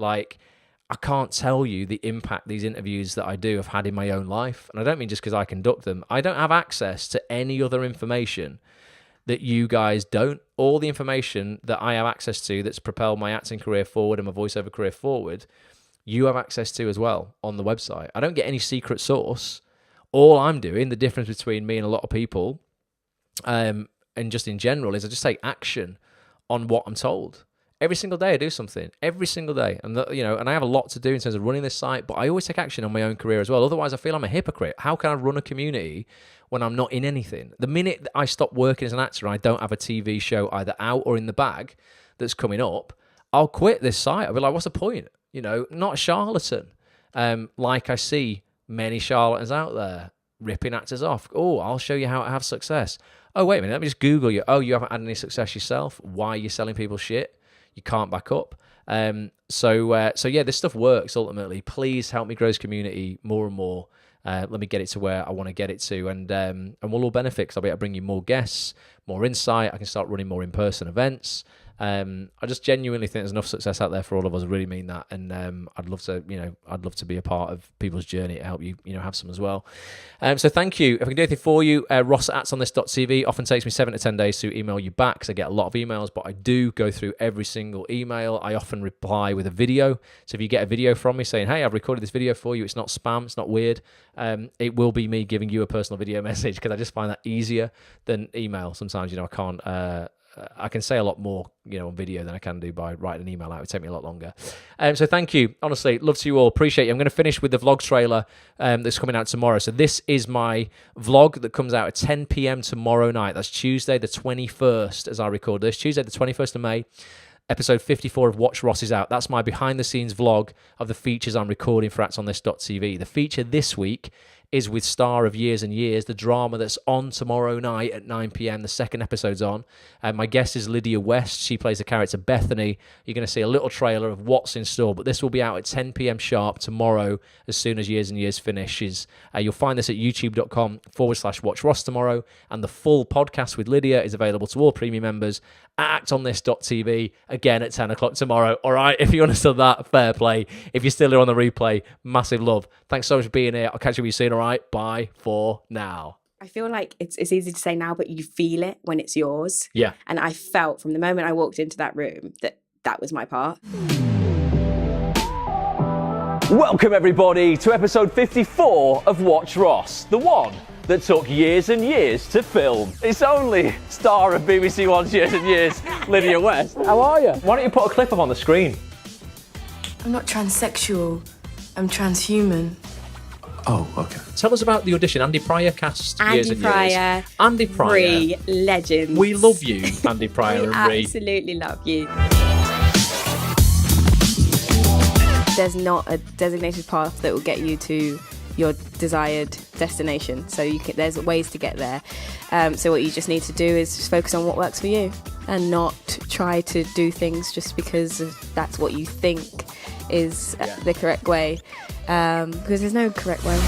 I can't tell you the impact these interviews that I do have had in my own life. And I don't mean just because I conduct them. I don't have access to any other information that you guys don't. All the information that I have access to that's propelled my acting career forward and my voiceover career forward, you have access to as well on the website. I don't get any secret source. All I'm doing, the difference between me and a lot of people, and just in general, is I just take action on what I'm told. Every single day I do something. Every single day. And, and I have a lot to do in terms of running this site, but I always take action on my own career as well. Otherwise, I feel I'm a hypocrite. How can I run a community when I'm not in anything? The minute that I stop working as an actor and I don't have a TV show either out or in the bag that's coming up, I'll quit this site. I'll be like, what's the point? Not a charlatan. Like I see many charlatans out there ripping actors off. Oh, I'll show you how to have success. Oh, wait a minute. Let me just Google you. Oh, you haven't had any success yourself? Why are you selling people shit you can't back up? So yeah, this stuff works ultimately. Please help me grow this community more and more. Let me get it to where I want to get it to, and we'll all benefit, because I'll be able to bring you more guests, more insight. I can start running more in-person events, I just genuinely think there's enough success out there for all of us. I really mean that, and I'd love to be a part of people's journey to help you, have some as well. So thank you. If I can do anything for you, ross@onthis.tv. Often takes me 7 to 10 days to email you back because I get a lot of emails, but I do go through every single email. I often reply with a video. So if you get a video from me saying, "Hey, I've recorded this video for you," it's not spam, it's not weird. It will be me giving you a personal video message because I just find that easier than email. Sometimes, I can't. I can say a lot more, on video than I can do by writing an email out. It would take me a lot longer. So thank you. Honestly, love to you all. Appreciate you. I'm going to finish with the vlog trailer that's coming out tomorrow. So this is my vlog that comes out at 10 p.m. tomorrow night. That's Tuesday the 21st as I record this. Tuesday the 21st of May. Episode 54 of Watch Ross is out. That's my behind-the-scenes vlog of the features I'm recording for actonthis.tv. The feature this week is with star of Years and Years, the drama that's on tomorrow night at 9 p.m. The second episode's on. My guest is Lydia West. She plays the character Bethany. You're going to see a little trailer of what's in store, but this will be out at 10 p.m. sharp tomorrow as soon as Years and Years finishes. You'll find this at youtube.com/Watch Ross tomorrow, and the full podcast with Lydia is available to all premium members at actonthis.tv again at 10 o'clock tomorrow. All right, if you understood that, fair play. If you're still here on the replay, massive love. Thanks so much for being here. I'll catch you soon. All right, bye for now. I feel like it's easy to say now, but you feel it when it's yours. Yeah. And I felt from the moment I walked into that room that was my part. Welcome everybody to episode 54 of Watch Ross, the one that took years and years to film. It's only star of BBC One's Years and Years, Lydia West. How are you? Why don't you put a clip up on the screen? I'm not transsexual. I'm transhuman. Oh, okay. Tell us about the audition. Andy Pryor cast Years and Years. Andy Pryor. Ree, legends. We love you, Andy Pryor and Ree. Absolutely love you. There's not a designated path that will get you to your desired destination. So there's ways to get there. So what you just need to do is just focus on what works for you and not try to do things just because that's what you think is the correct way. Because there's no correct way.